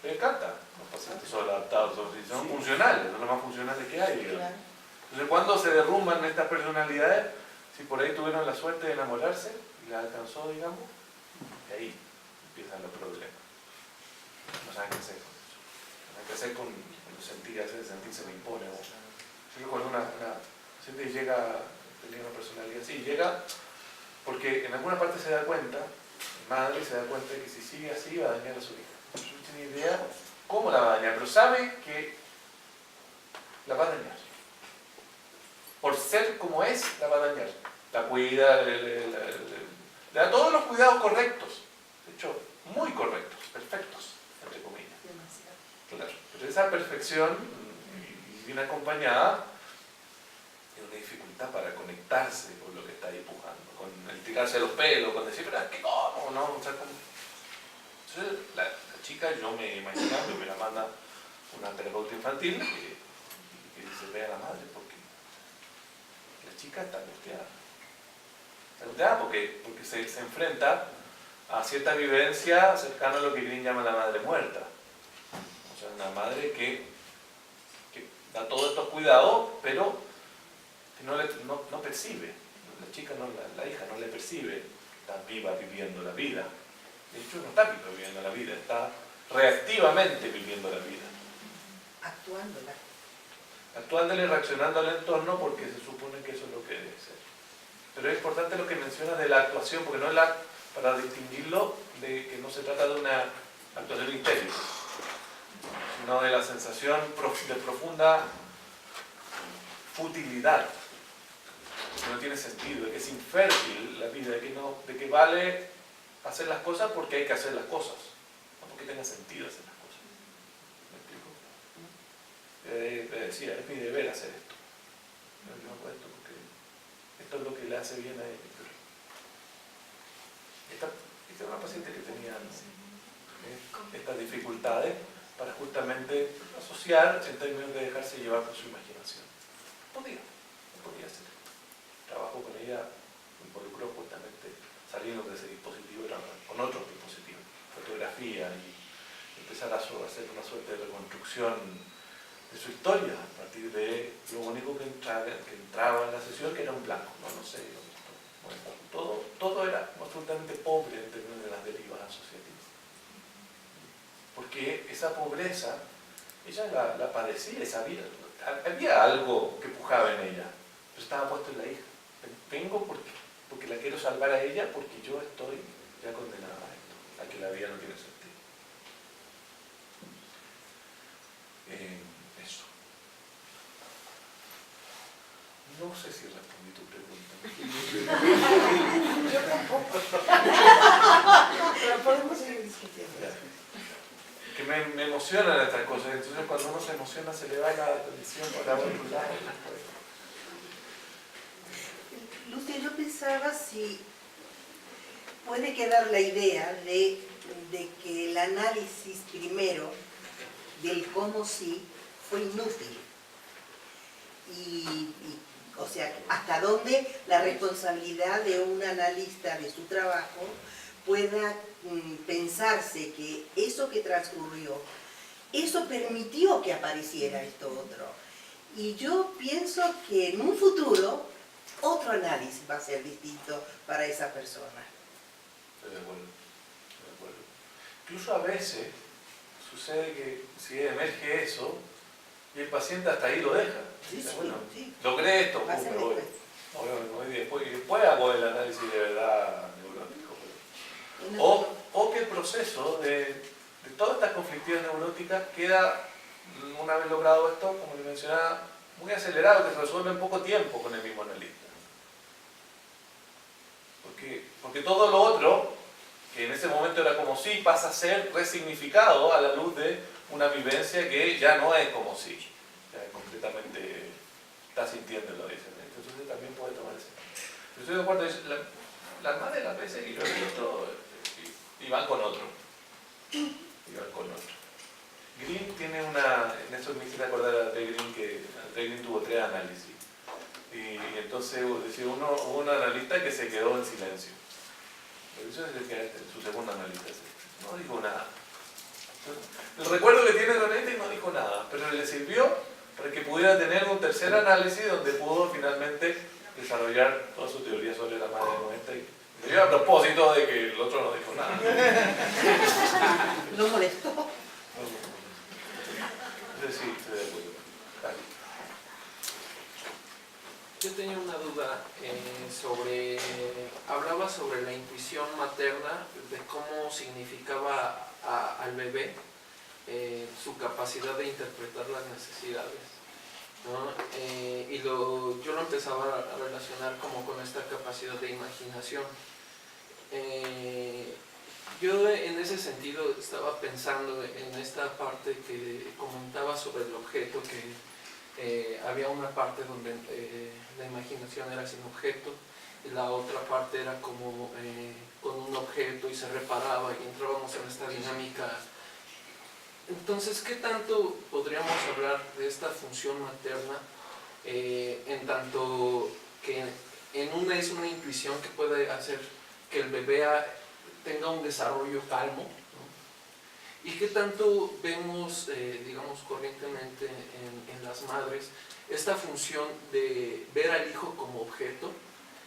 Speaker 2: le encanta. Los pacientes sobreadaptados son funcionales, son los más funcionales que hay. Digamos. Entonces, cuando se derrumban estas personalidades, si por ahí tuvieron la suerte de enamorarse y la alcanzó, digamos, y ahí empiezan los problemas. No saben qué hacer con eso. No saben qué hacer con ese sentir se me impone. Cuando una paciente llega, tenía una personalidad así, llega porque en alguna parte se da cuenta, la madre se da cuenta de que si sigue así va a dañar a su hija. No tiene idea cómo la va a dañar, pero sabe que la va a dañar. Por ser como es, la va a dañar. La cuida, le da todos los cuidados correctos, de hecho, muy correctos, perfectos, entre comillas. Claro, pero esa perfección, bien acompañada, tiene una dificultad para conectarse con lo que está dibujando, con el tirarse los pelos, con decir, pero ¿qué cómo? ¿No? O sea, entonces, la chica, yo me imaginando, me la manda una terapeuta infantil que dice, ve a la madre, porque la chica está angustiada. Está angustiada porque se enfrenta a cierta vivencia cercana a lo que Green llama la madre muerta. O sea, una madre que da todos estos cuidados, pero que no percibe. La chica, la hija no le percibe, está viva viviendo la vida. De hecho, no está viva viviendo la vida, está reactivamente viviendo la vida. Actuándole y reaccionando al entorno porque se supone que eso es lo que debe ser. Pero es importante lo que mencionas de la actuación, porque no es para distinguirlo de que no se trata de una actuación histérica, sino de la sensación de profunda futilidad, que no tiene sentido, de que es infértil la vida, de que vale hacer las cosas porque hay que hacer las cosas, no porque tenga sentido hacer las cosas. ¿Me explico? Le decía, es mi deber hacer esto. Yo hago esto porque esto es lo que le hace bien a ella. Esta era una paciente que tenía estas dificultades para justamente asociar en términos de dejarse llevar por su imaginación. No podía hacer. Trabajo con ella me involucró justamente saliendo de ese dispositivo con otros dispositivos, fotografía, y empezar a hacer una suerte de reconstrucción de su historia a partir de lo único que entraba en la sesión, que era un blanco, no sé, todo era absolutamente pobre en términos de las derivas asociativas. Porque esa pobreza, ella la padecía y sabía, había algo que pujaba en ella, pero estaba puesto en la hija. Vengo porque la quiero salvar a ella, porque yo estoy ya condenada a esto, a que la vida no tiene sentido. Eso. No sé si respondí tu pregunta.
Speaker 5: Yo tampoco. Pero podemos seguir discutiendo.
Speaker 2: Que me emocionan estas cosas, entonces cuando uno se emociona se le va la atención para otro lado.
Speaker 6: Lucia, yo pensaba si puede quedar la idea de que el análisis primero del cómo sí fue inútil. O sea, hasta dónde la responsabilidad de un analista de su trabajo pueda pensarse que eso que transcurrió, eso permitió que apareciera esto otro. Y yo pienso que en un futuro otro análisis va a ser distinto para esa persona.
Speaker 2: Estoy de acuerdo. Incluso a veces sucede que si emerge eso, y el paciente hasta ahí lo deja.
Speaker 6: Sí,
Speaker 2: Dice,
Speaker 6: sí,
Speaker 2: bueno,
Speaker 6: sí.
Speaker 2: logré esto,
Speaker 6: Va a ser
Speaker 2: me voy.
Speaker 6: después.
Speaker 2: Y después hago el análisis de verdad neurótico. O que el proceso de todas estas conflictivas neuróticas queda, una vez logrado esto, como le mencionaba, muy acelerado, que se resuelve en poco tiempo con el mismo analista. Porque todo lo otro, que en ese momento era como si, pasa a ser resignificado a la luz de una vivencia que ya no es como si, ya es completamente, está sintiéndolo, dicen. Entonces también puede tomar ese. Yo estoy de acuerdo, las más de las veces que yo he visto, y van con otro. Green tiene en eso me hiciste acordar a André Green, que André Green tuvo 3 análisis. Y entonces decía hubo un analista que se quedó en silencio. Eso es su segundo analista. No dijo nada. El recuerdo que tiene realmente no dijo nada, pero le sirvió para que pudiera tener un tercer análisis donde pudo finalmente desarrollar toda su teoría sobre la madre muerta. Y a propósito de que el otro no dijo nada.
Speaker 6: ¿Lo molestó?
Speaker 2: Sí, estoy de acuerdo. Dale.
Speaker 7: Yo tenía una duda hablaba sobre la intuición materna, de cómo significaba al bebé su capacidad de interpretar las necesidades, ¿no? Yo lo empezaba a relacionar como con esta capacidad de imaginación. Yo en ese sentido estaba pensando en esta parte que comentaba sobre el objeto, que había una parte donde la imaginación era sin objeto y la otra parte era como con un objeto y se reparaba y entrábamos en esta dinámica. Entonces, ¿qué tanto podríamos hablar de esta función materna en tanto que en una es una intuición que puede hacer que el bebé tenga un desarrollo calmo, ¿no? ¿Y qué tanto vemos, digamos, corrientemente en las madres esta función de ver al hijo como objeto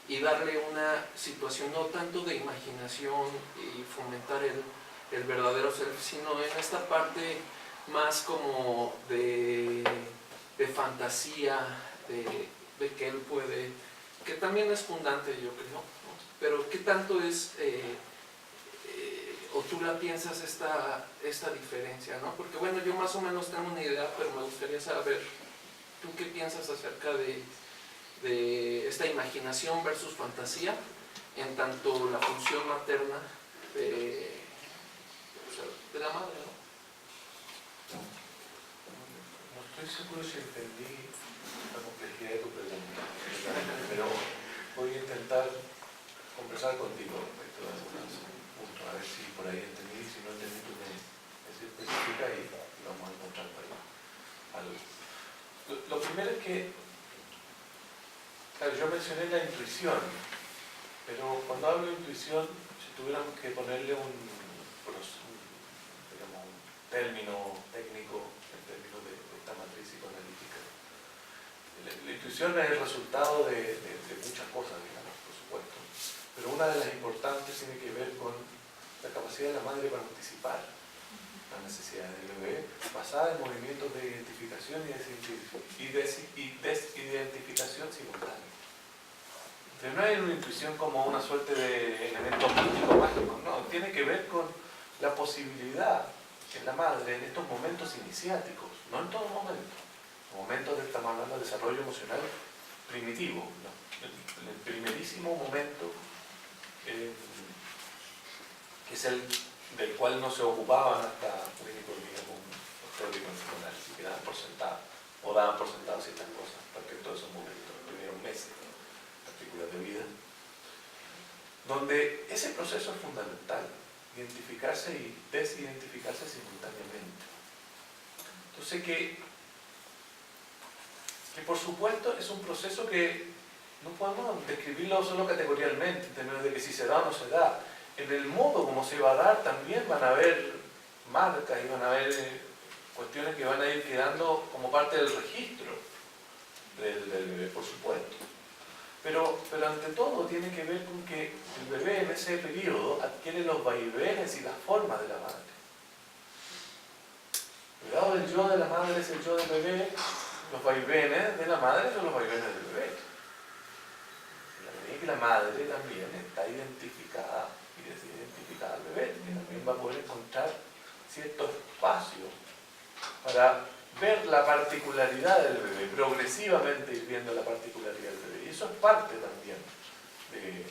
Speaker 7: y darle una situación no tanto de imaginación y fomentar el verdadero ser, sino en esta parte más como de fantasía, de que él puede, que también es fundante, yo creo, ¿no? Pero ¿qué tanto es, o tú la piensas esta diferencia, ¿no? Porque bueno, yo más o menos tengo una idea, pero me gustaría saber, ¿tú qué piensas acerca de esta imaginación versus fantasía, en tanto la función materna de la madre, ¿no?
Speaker 2: No estoy seguro si entendí la complejidad de tu pregunta, pero voy a intentar conversar contigo respecto a algunos puntos, a ver si por ahí entendí, si no entendí tú me especifica y vamos a encontrar por ahí algo. Lo primero es que, claro, yo mencioné la intuición, pero cuando hablo de intuición, si tuviéramos que ponerle un término técnico, en términos de esta matriz psicoanalítica, la intuición es el resultado de muchas cosas, digamos, por supuesto, pero una de las importantes tiene que ver con la capacidad de la madre para anticipar las necesidades del bebé, basada en movimientos de identificación y desidentificación simultánea. Entonces no hay una intuición como una suerte de elemento místico mágico, no, tiene que ver con la posibilidad en la madre en estos momentos iniciáticos, no en todo momento, momentos de, estamos hablando de desarrollo emocional primitivo, ¿no? El primerísimo momento que es el del cual no se ocupaban hasta los teóricos psicoanalistas, que daban por sentado, o daban por sentado ciertas cosas respecto a esos momentos, los primeros meses particulares de vida, donde ese proceso es fundamental, identificarse y desidentificarse simultáneamente. Entonces que por supuesto es un proceso que no podemos describirlo solo categorialmente, en términos de que si se da o no se da. En el modo como se va a dar también van a haber marcas y van a haber cuestiones que van a ir quedando como parte del registro del bebé, por supuesto. Pero ante todo tiene que ver con que el bebé en ese periodo adquiere los vaivenes y las formas de la madre. El lado del yo de la madre es el yo del bebé, los vaivenes de la madre son los vaivenes del bebé. En la medida que la madre también está identificada y desidentificada al bebé, que también va a poder encontrar cierto espacio para ver la particularidad del bebé, progresivamente ir viendo la particularidad del bebé. Y eso es parte también de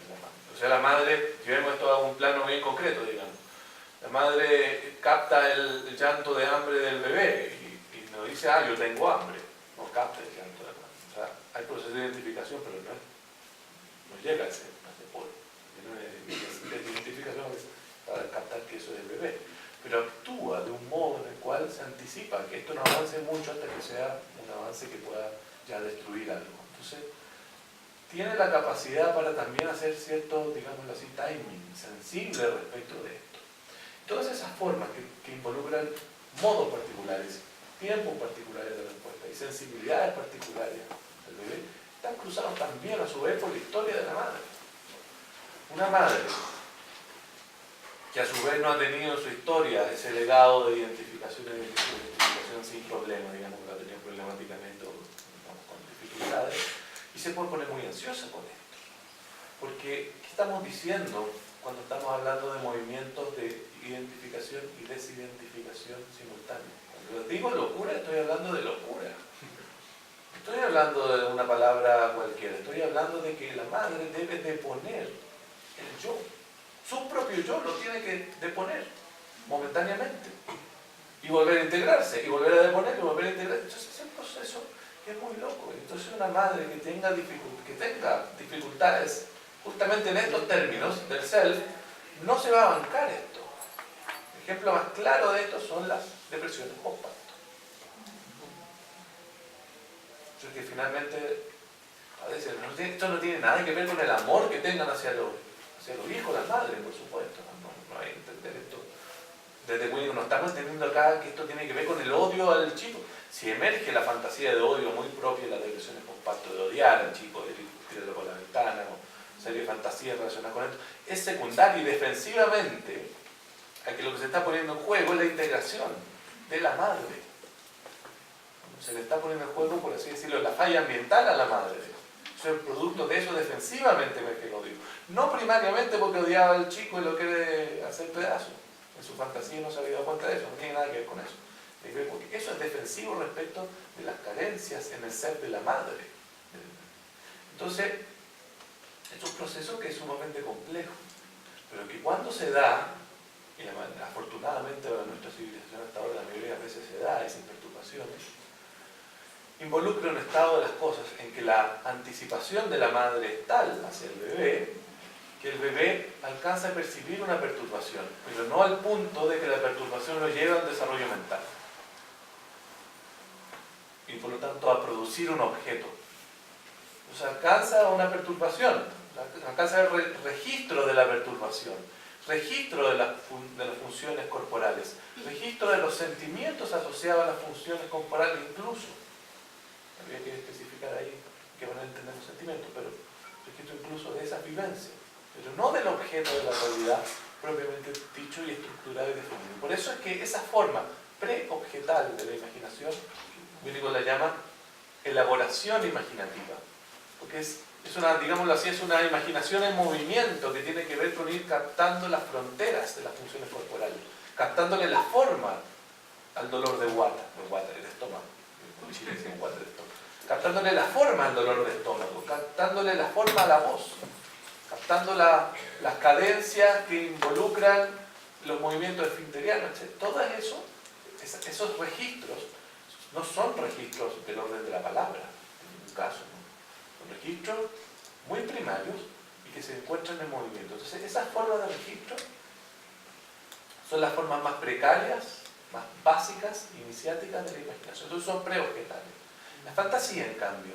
Speaker 2: la madre. O sea, la madre, llevemos esto a un plano bien concreto, digamos. La madre capta el llanto de hambre del bebé y no dice, yo tengo hambre. No capta el llanto de la madre. O sea, hay proceso de identificación, pero no llega a ese polo. La identificación es para captar que eso es el bebé. Pero actúa de un modo en el cual se anticipa que esto no avance mucho hasta que sea un avance que pueda ya destruir algo. Entonces, tiene la capacidad para también hacer cierto, digámoslo así, timing sensible respecto de esto. Todas esas formas que involucran modos particulares, tiempos particulares de respuesta y sensibilidades particulares del bebé, están cruzados también a su vez por la historia de la madre. Una madre que a su vez no ha tenido en su historia ese legado de identificación y identificación sin problema, digamos, que lo ha tenido problemáticamente o con dificultades, y se puede poner muy ansiosa con esto. Porque, ¿qué estamos diciendo cuando estamos hablando de movimientos de identificación y desidentificación simultánea? Cuando digo locura, estoy hablando de locura. Estoy hablando de una palabra cualquiera, estoy hablando de que la madre debe deponer el yo. Su propio yo lo tiene que deponer momentáneamente y volver a integrarse, y volver a deponer y volver a integrarse. Entonces es un proceso que es muy loco. Entonces una madre que tenga dificultades justamente en estos términos del self, no se va a bancar esto. El ejemplo más claro de esto son las depresiones postparto. Entonces que finalmente, esto no tiene nada que ver con el amor que tengan hacia los hijos, las madres, por supuesto. No hay que entender esto. Desde Winnicott no estamos entendiendo acá que esto tiene que ver con el odio al chico. Si emerge la fantasía de odio muy propia de las depresiones postparto, de odiar al chico, de tirarlo por la ventana, o serie de fantasías relacionadas con esto, es secundario y defensivamente a que lo que se está poniendo en juego es la integración de la madre. se le está poniendo en juego, por así decirlo, la falla ambiental a la madre. Eso es producto de eso defensivamente que lo digo. No primariamente porque odiaba al chico y lo quiere hacer pedazo. En su fantasía no se había dado cuenta de eso, no tiene nada que ver con eso. Porque eso es defensivo respecto de las carencias en el ser de la madre. Entonces, es un proceso que es sumamente complejo, pero que cuando se da, y afortunadamente en nuestra civilización hasta ahora la mayoría de veces se da esas perturbaciones, involucra un estado de las cosas en que la anticipación de la madre es tal hacia el bebé, que el bebé alcanza a percibir una perturbación, pero no al punto de que la perturbación lo lleve a un desarrollo mental. Y por lo tanto a producir un objeto. O sea, alcanza una perturbación, alcanza el registro de la perturbación, registro de las funciones corporales, registro de los sentimientos asociados a las funciones corporales incluso. Habría que especificar ahí que van a entender los sentimientos, pero registro incluso de esas vivencias, pero no del objeto de la realidad propiamente dicho y estructurado y definido. Por eso es que esa forma preobjetal de la imaginación, Winnicott la llama elaboración imaginativa, porque es una, digámoslo así, es una imaginación en movimiento que tiene que ver con ir captando las fronteras de las funciones corporales, captándole la forma al dolor de guata, el estómago, en Chile dicen guata de estómago, captándole la forma al dolor de estómago, captándole la forma a la voz, captando las cadencias que involucran los movimientos esfinterianos, etc. Todo eso, esos registros no son registros del orden de la palabra, en ningún caso, ¿no? Son registros muy primarios y que se encuentran en movimiento. Entonces, esas formas de registro son las formas más precarias, más básicas, iniciáticas de la imaginación. Entonces, son preobjetales. La fantasía, en cambio,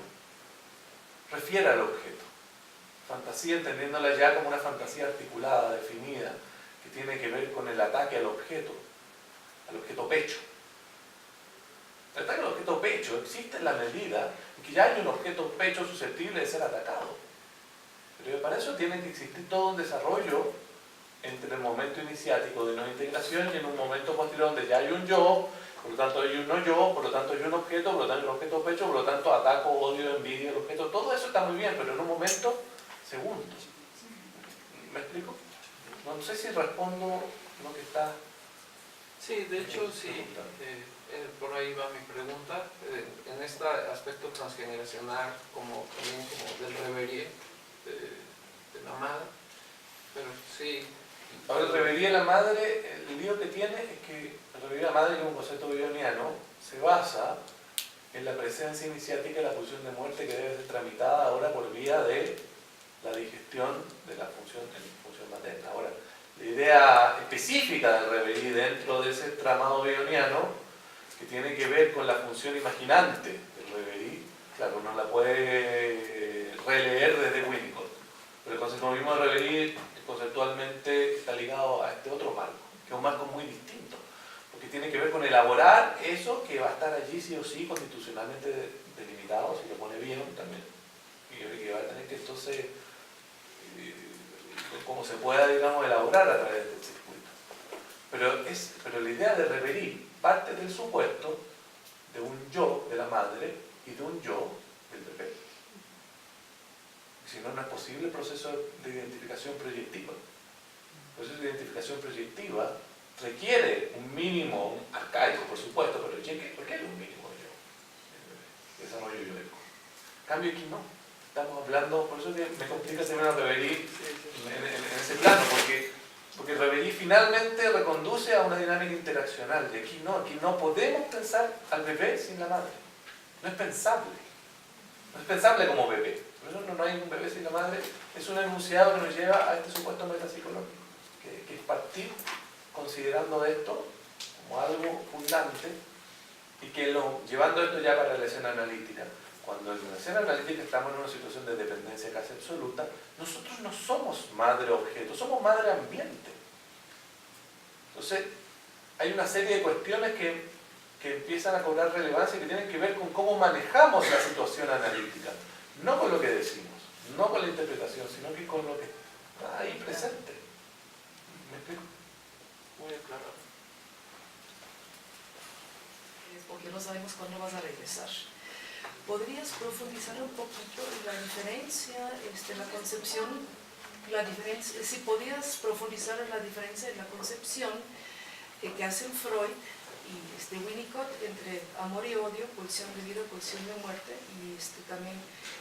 Speaker 2: refiere al objeto. Fantasía entendiéndola ya como una fantasía articulada, definida, que tiene que ver con el ataque al objeto pecho. El ataque al objeto pecho existe en la medida en que ya hay un objeto pecho susceptible de ser atacado. Pero para eso tiene que existir todo un desarrollo entre el momento iniciático de no integración y en un momento posterior donde ya hay un yo, por lo tanto hay un no yo, por lo tanto hay un objeto, por lo tanto hay un objeto pecho, por lo tanto ataco, odio, envidia el objeto. Todo eso está muy bien, pero en un momento segundo. ¿Me explico? No sé si respondo lo que está...
Speaker 7: Sí, de hecho sí, por ahí va mi pregunta. En este aspecto transgeneracional, también como del reverie de la madre, pero sí.
Speaker 2: Ahora, el reverie de la madre, el lío que tiene es que el reverie de la madre, que es un concepto bioniano, se basa en la presencia iniciática de la pulsión de muerte que debe ser tramitada ahora por vía de la digestión de la función materna. Ahora, la idea específica del reverie dentro de ese tramado bioniano, que tiene que ver con la función imaginante del reverie, claro, uno la puede releer desde Winnicott, pero el concepto mismo de reverie conceptualmente está ligado a este otro marco, que es un marco muy distinto, porque tiene que ver con elaborar eso que va a estar allí sí o sí constitucionalmente delimitado, si lo pone bien también, y que va a tener que entonces como se pueda, digamos, elaborar a través del circuito. Pero la idea de reverie parte del supuesto de un yo de la madre y de un yo del bebé. Si no, no es posible el proceso de identificación proyectiva. El proceso de identificación proyectiva requiere un mínimo arcaico, por supuesto, pero requiere un mínimo de yo, desarrollo yoico. En cambio aquí no. Estamos hablando, por eso me complica también el reverie en ese plano, porque el reverie finalmente reconduce a una dinámica interaccional, y aquí no podemos pensar al bebé sin la madre. No es pensable. No es pensable como bebé. Por eso no hay un bebé sin la madre. Es un enunciado que nos lleva a este supuesto metapsicológico, que es partir considerando esto como algo fundante y que llevando esto ya para la escena analítica. Cuando en la escena analítica estamos en una situación de dependencia casi absoluta, nosotros no somos madre-objeto, somos madre-ambiente. Entonces, hay una serie de cuestiones que empiezan a cobrar relevancia y que tienen que ver con cómo manejamos la situación analítica. No con lo que decimos, no con la interpretación, sino que con lo que está ahí presente. ¿Me explico?
Speaker 7: Muy aclarado.
Speaker 8: porque no sabemos cuándo vas a regresar. ¿Podrías profundizar un poquito en la diferencia, la concepción, si podías profundizar en la diferencia en la concepción que hacen Freud y Winnicott entre amor y odio, pulsión de vida, pulsión de muerte, y también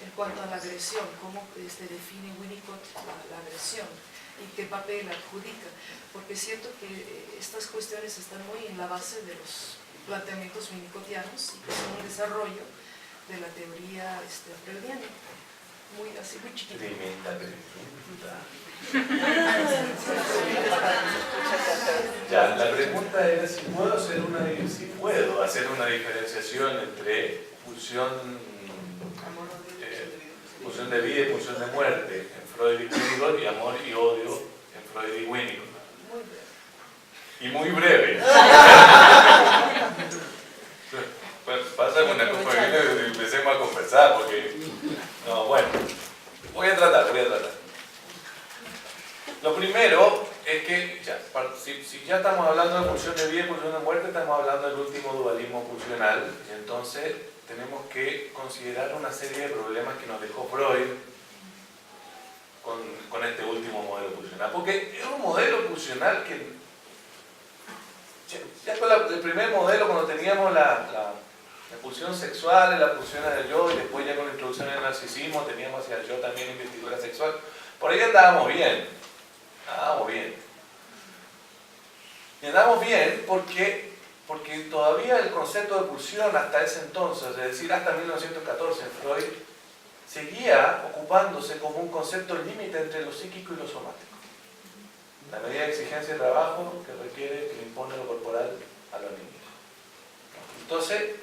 Speaker 8: en cuanto a la agresión, cómo define Winnicott la agresión y qué papel adjudica? Porque siento que estas cuestiones están muy en la base de los planteamientos winnicottianos y que son un desarrollo de la teoría freudiana, muy chiquita.
Speaker 2: Tremenda pregunta. Ya, la pregunta era si puedo hacer una diferenciación entre pulsión de vida y pulsión de muerte en Freud y Winnicott, y amor y odio en Freud y Winnicott. Y muy breve. Pues pásame una copa de vino y empecemos a conversar, porque... No, bueno, voy a tratar. Lo primero es que, si ya estamos hablando de pulsión de vida y pulsión de muerte, estamos hablando del último dualismo pulsional, y entonces tenemos que considerar una serie de problemas que nos dejó Freud con este último modelo pulsional. Porque es un modelo pulsional que... Ya con el primer modelo, cuando teníamos la pulsión sexual, la pulsión del yo, y después ya con la introducción del narcisismo, teníamos hacia el yo también investidura sexual, por ahí andábamos bien. Y andábamos bien porque todavía el concepto de pulsión hasta ese entonces, es decir, hasta 1914 en Freud, seguía ocupándose como un concepto límite entre lo psíquico y lo somático. La medida de exigencia de trabajo que requiere, que le impone lo corporal a los niños. Entonces,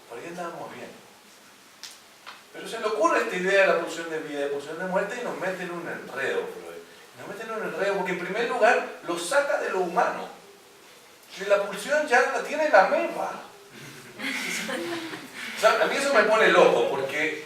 Speaker 2: por ahí andábamos bien. Pero se le ocurre esta idea de la pulsión de vida y pulsión de muerte y nos mete en un enredo, Freud. Nos mete en un enredo porque en primer lugar lo saca de lo humano. Que la pulsión ya la tiene la ameba. O sea, a mí eso me pone loco porque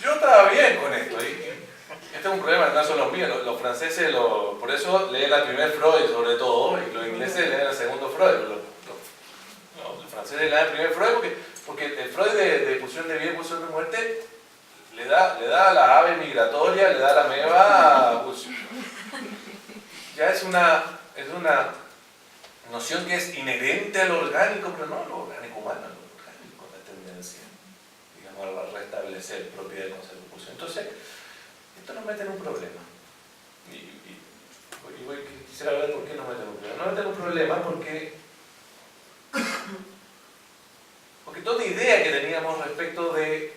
Speaker 2: yo estaba bien con esto. Este es un problema, no solo mío, los franceses por eso leen al primer Freud sobre todo, y los ingleses leen al segundo Freud. Los franceses leen al primer Freud porque el Freud de pulsión de vida y pulsión de muerte le da a la ave migratoria, le da a la ameba pulsión. Ya es una noción que es inherente al orgánico, pero no al orgánico humano, al orgánico con la tendencia, digamos, a restablecer propiedad del concepto de pulsión. Entonces, esto nos mete en un problema. Quisiera ver por qué nos mete en un problema. Nos mete en un problema porque toda idea que teníamos respecto de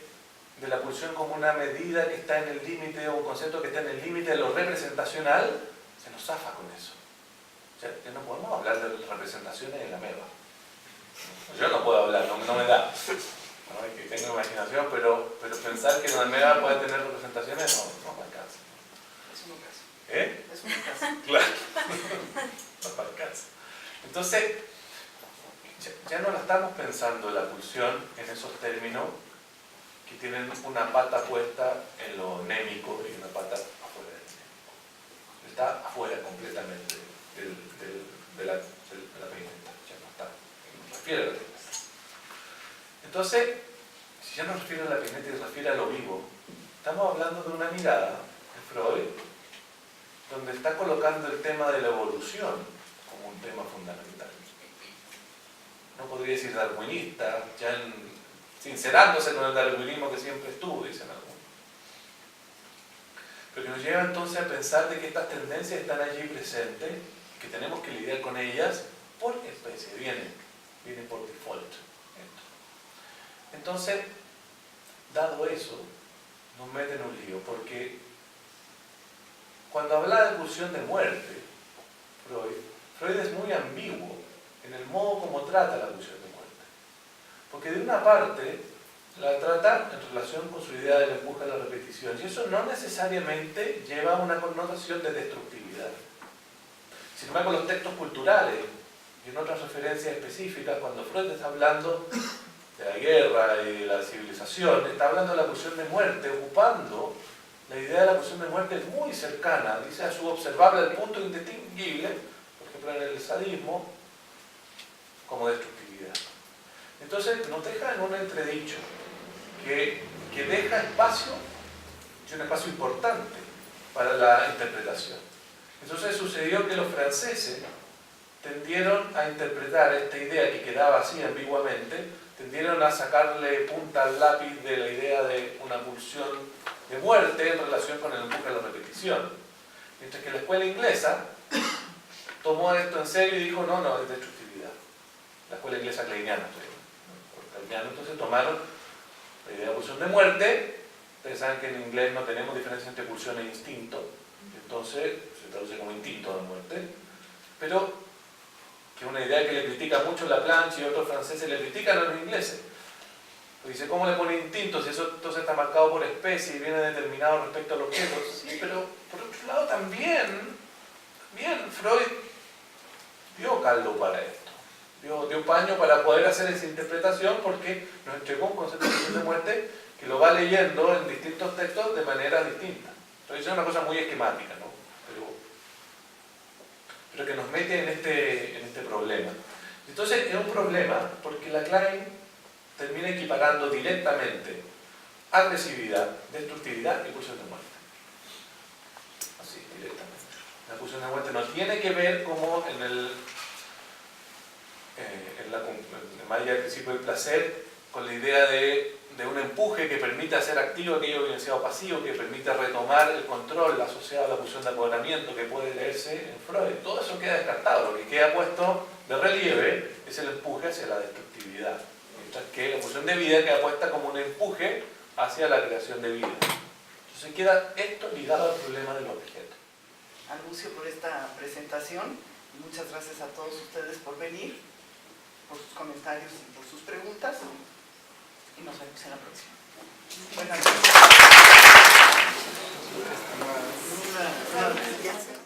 Speaker 2: la pulsión como una medida que está en el límite, o un concepto que está en el límite de lo representacional, se nos zafa con eso. O sea, ya no podemos hablar de representaciones en la ameba. Yo no puedo hablar, no me da. No, es que tengo imaginación, pero pensar que una ameba puede tener representaciones no me alcanza.
Speaker 1: Es un caso.
Speaker 2: ¿Eh?
Speaker 1: Es un caso.
Speaker 2: Claro. No me alcanza. Entonces, ya no la estamos pensando la pulsión en esos términos que tienen una pata puesta en lo némico y una pata afuera del némico. Está afuera completamente de la peineta. Ya no está. Refiere a la peineta. Entonces, si ya no refiere a la peineta y refiere a lo vivo, estamos hablando de una mirada de Freud donde está colocando el tema de la evolución como un tema fundamental. No podría decir darwinista, ya sincerándose con el darwinismo que siempre estuvo, dicen algunos. Pero que nos lleva entonces a pensar de que estas tendencias están allí presentes, que tenemos que lidiar con ellas por especie, vienen por default. Entonces, dado eso, nos mete en un lío, porque cuando habla de pulsión de muerte, Freud es muy ambiguo en el modo como trata la pulsión de muerte. Porque de una parte la trata en relación con su idea del empuje a la repetición, y eso no necesariamente lleva a una connotación de destructividad. Sin embargo, los textos culturales y en otras referencias específicas, cuando Freud está hablando de la guerra y de la civilización, está hablando de la pulsión de muerte, ocupando la idea de la pulsión de muerte muy cercana, dice a su observable el punto indistinguible, por ejemplo en el sadismo, como destructividad. destructividad. Entonces nos deja en un entredicho que deja espacio, y un espacio importante para la interpretación. Entonces sucedió que los franceses tendieron a interpretar esta idea que quedaba así ambiguamente, tendieron a sacarle punta al lápiz de la idea de una pulsión de muerte en relación con el empuje a la repetición. Mientras que la escuela inglesa tomó esto en serio y dijo, no, es destructividad. La escuela inglesa kleiniana, entonces tomaron la idea de pulsión de muerte, pensaban que en inglés no tenemos diferencia entre pulsión e instinto, entonces se traduce como instinto de muerte, pero que es una idea que le critica mucho Laplanche y otros franceses le critican a los ingleses. Pues dice, ¿cómo le pone instinto si eso entonces está marcado por especie y viene determinado respecto al objeto? Sí, pero por otro lado también Freud dio caldo para esto, dio paño para poder hacer esa interpretación porque nos entregó un concepto de muerte que lo va leyendo en distintos textos de manera distinta. Entonces es una cosa muy esquemática, ¿no? Pero que nos mete en este problema. Entonces es un problema porque la Klein termina equiparando directamente agresividad, destructividad y pulsión de muerte. Así, directamente. La pulsión de muerte no tiene que ver como en Maya del principio del placer, con la idea de un empuje que permite hacer activo aquello evidenciado pasivo, que permite retomar el control asociado a la pulsión de apoderamiento que puede leerse en Freud. Todo eso queda descartado. Lo que queda puesto de relieve es el empuje hacia la destructividad, mientras que la pulsión de vida queda puesta como un empuje hacia la creación de vida. Entonces queda esto ligado al problema del objeto.
Speaker 1: A Lucio por esta presentación y muchas gracias a todos ustedes por venir, por sus comentarios y por sus preguntas, y nos vemos en la próxima. Buenas noches.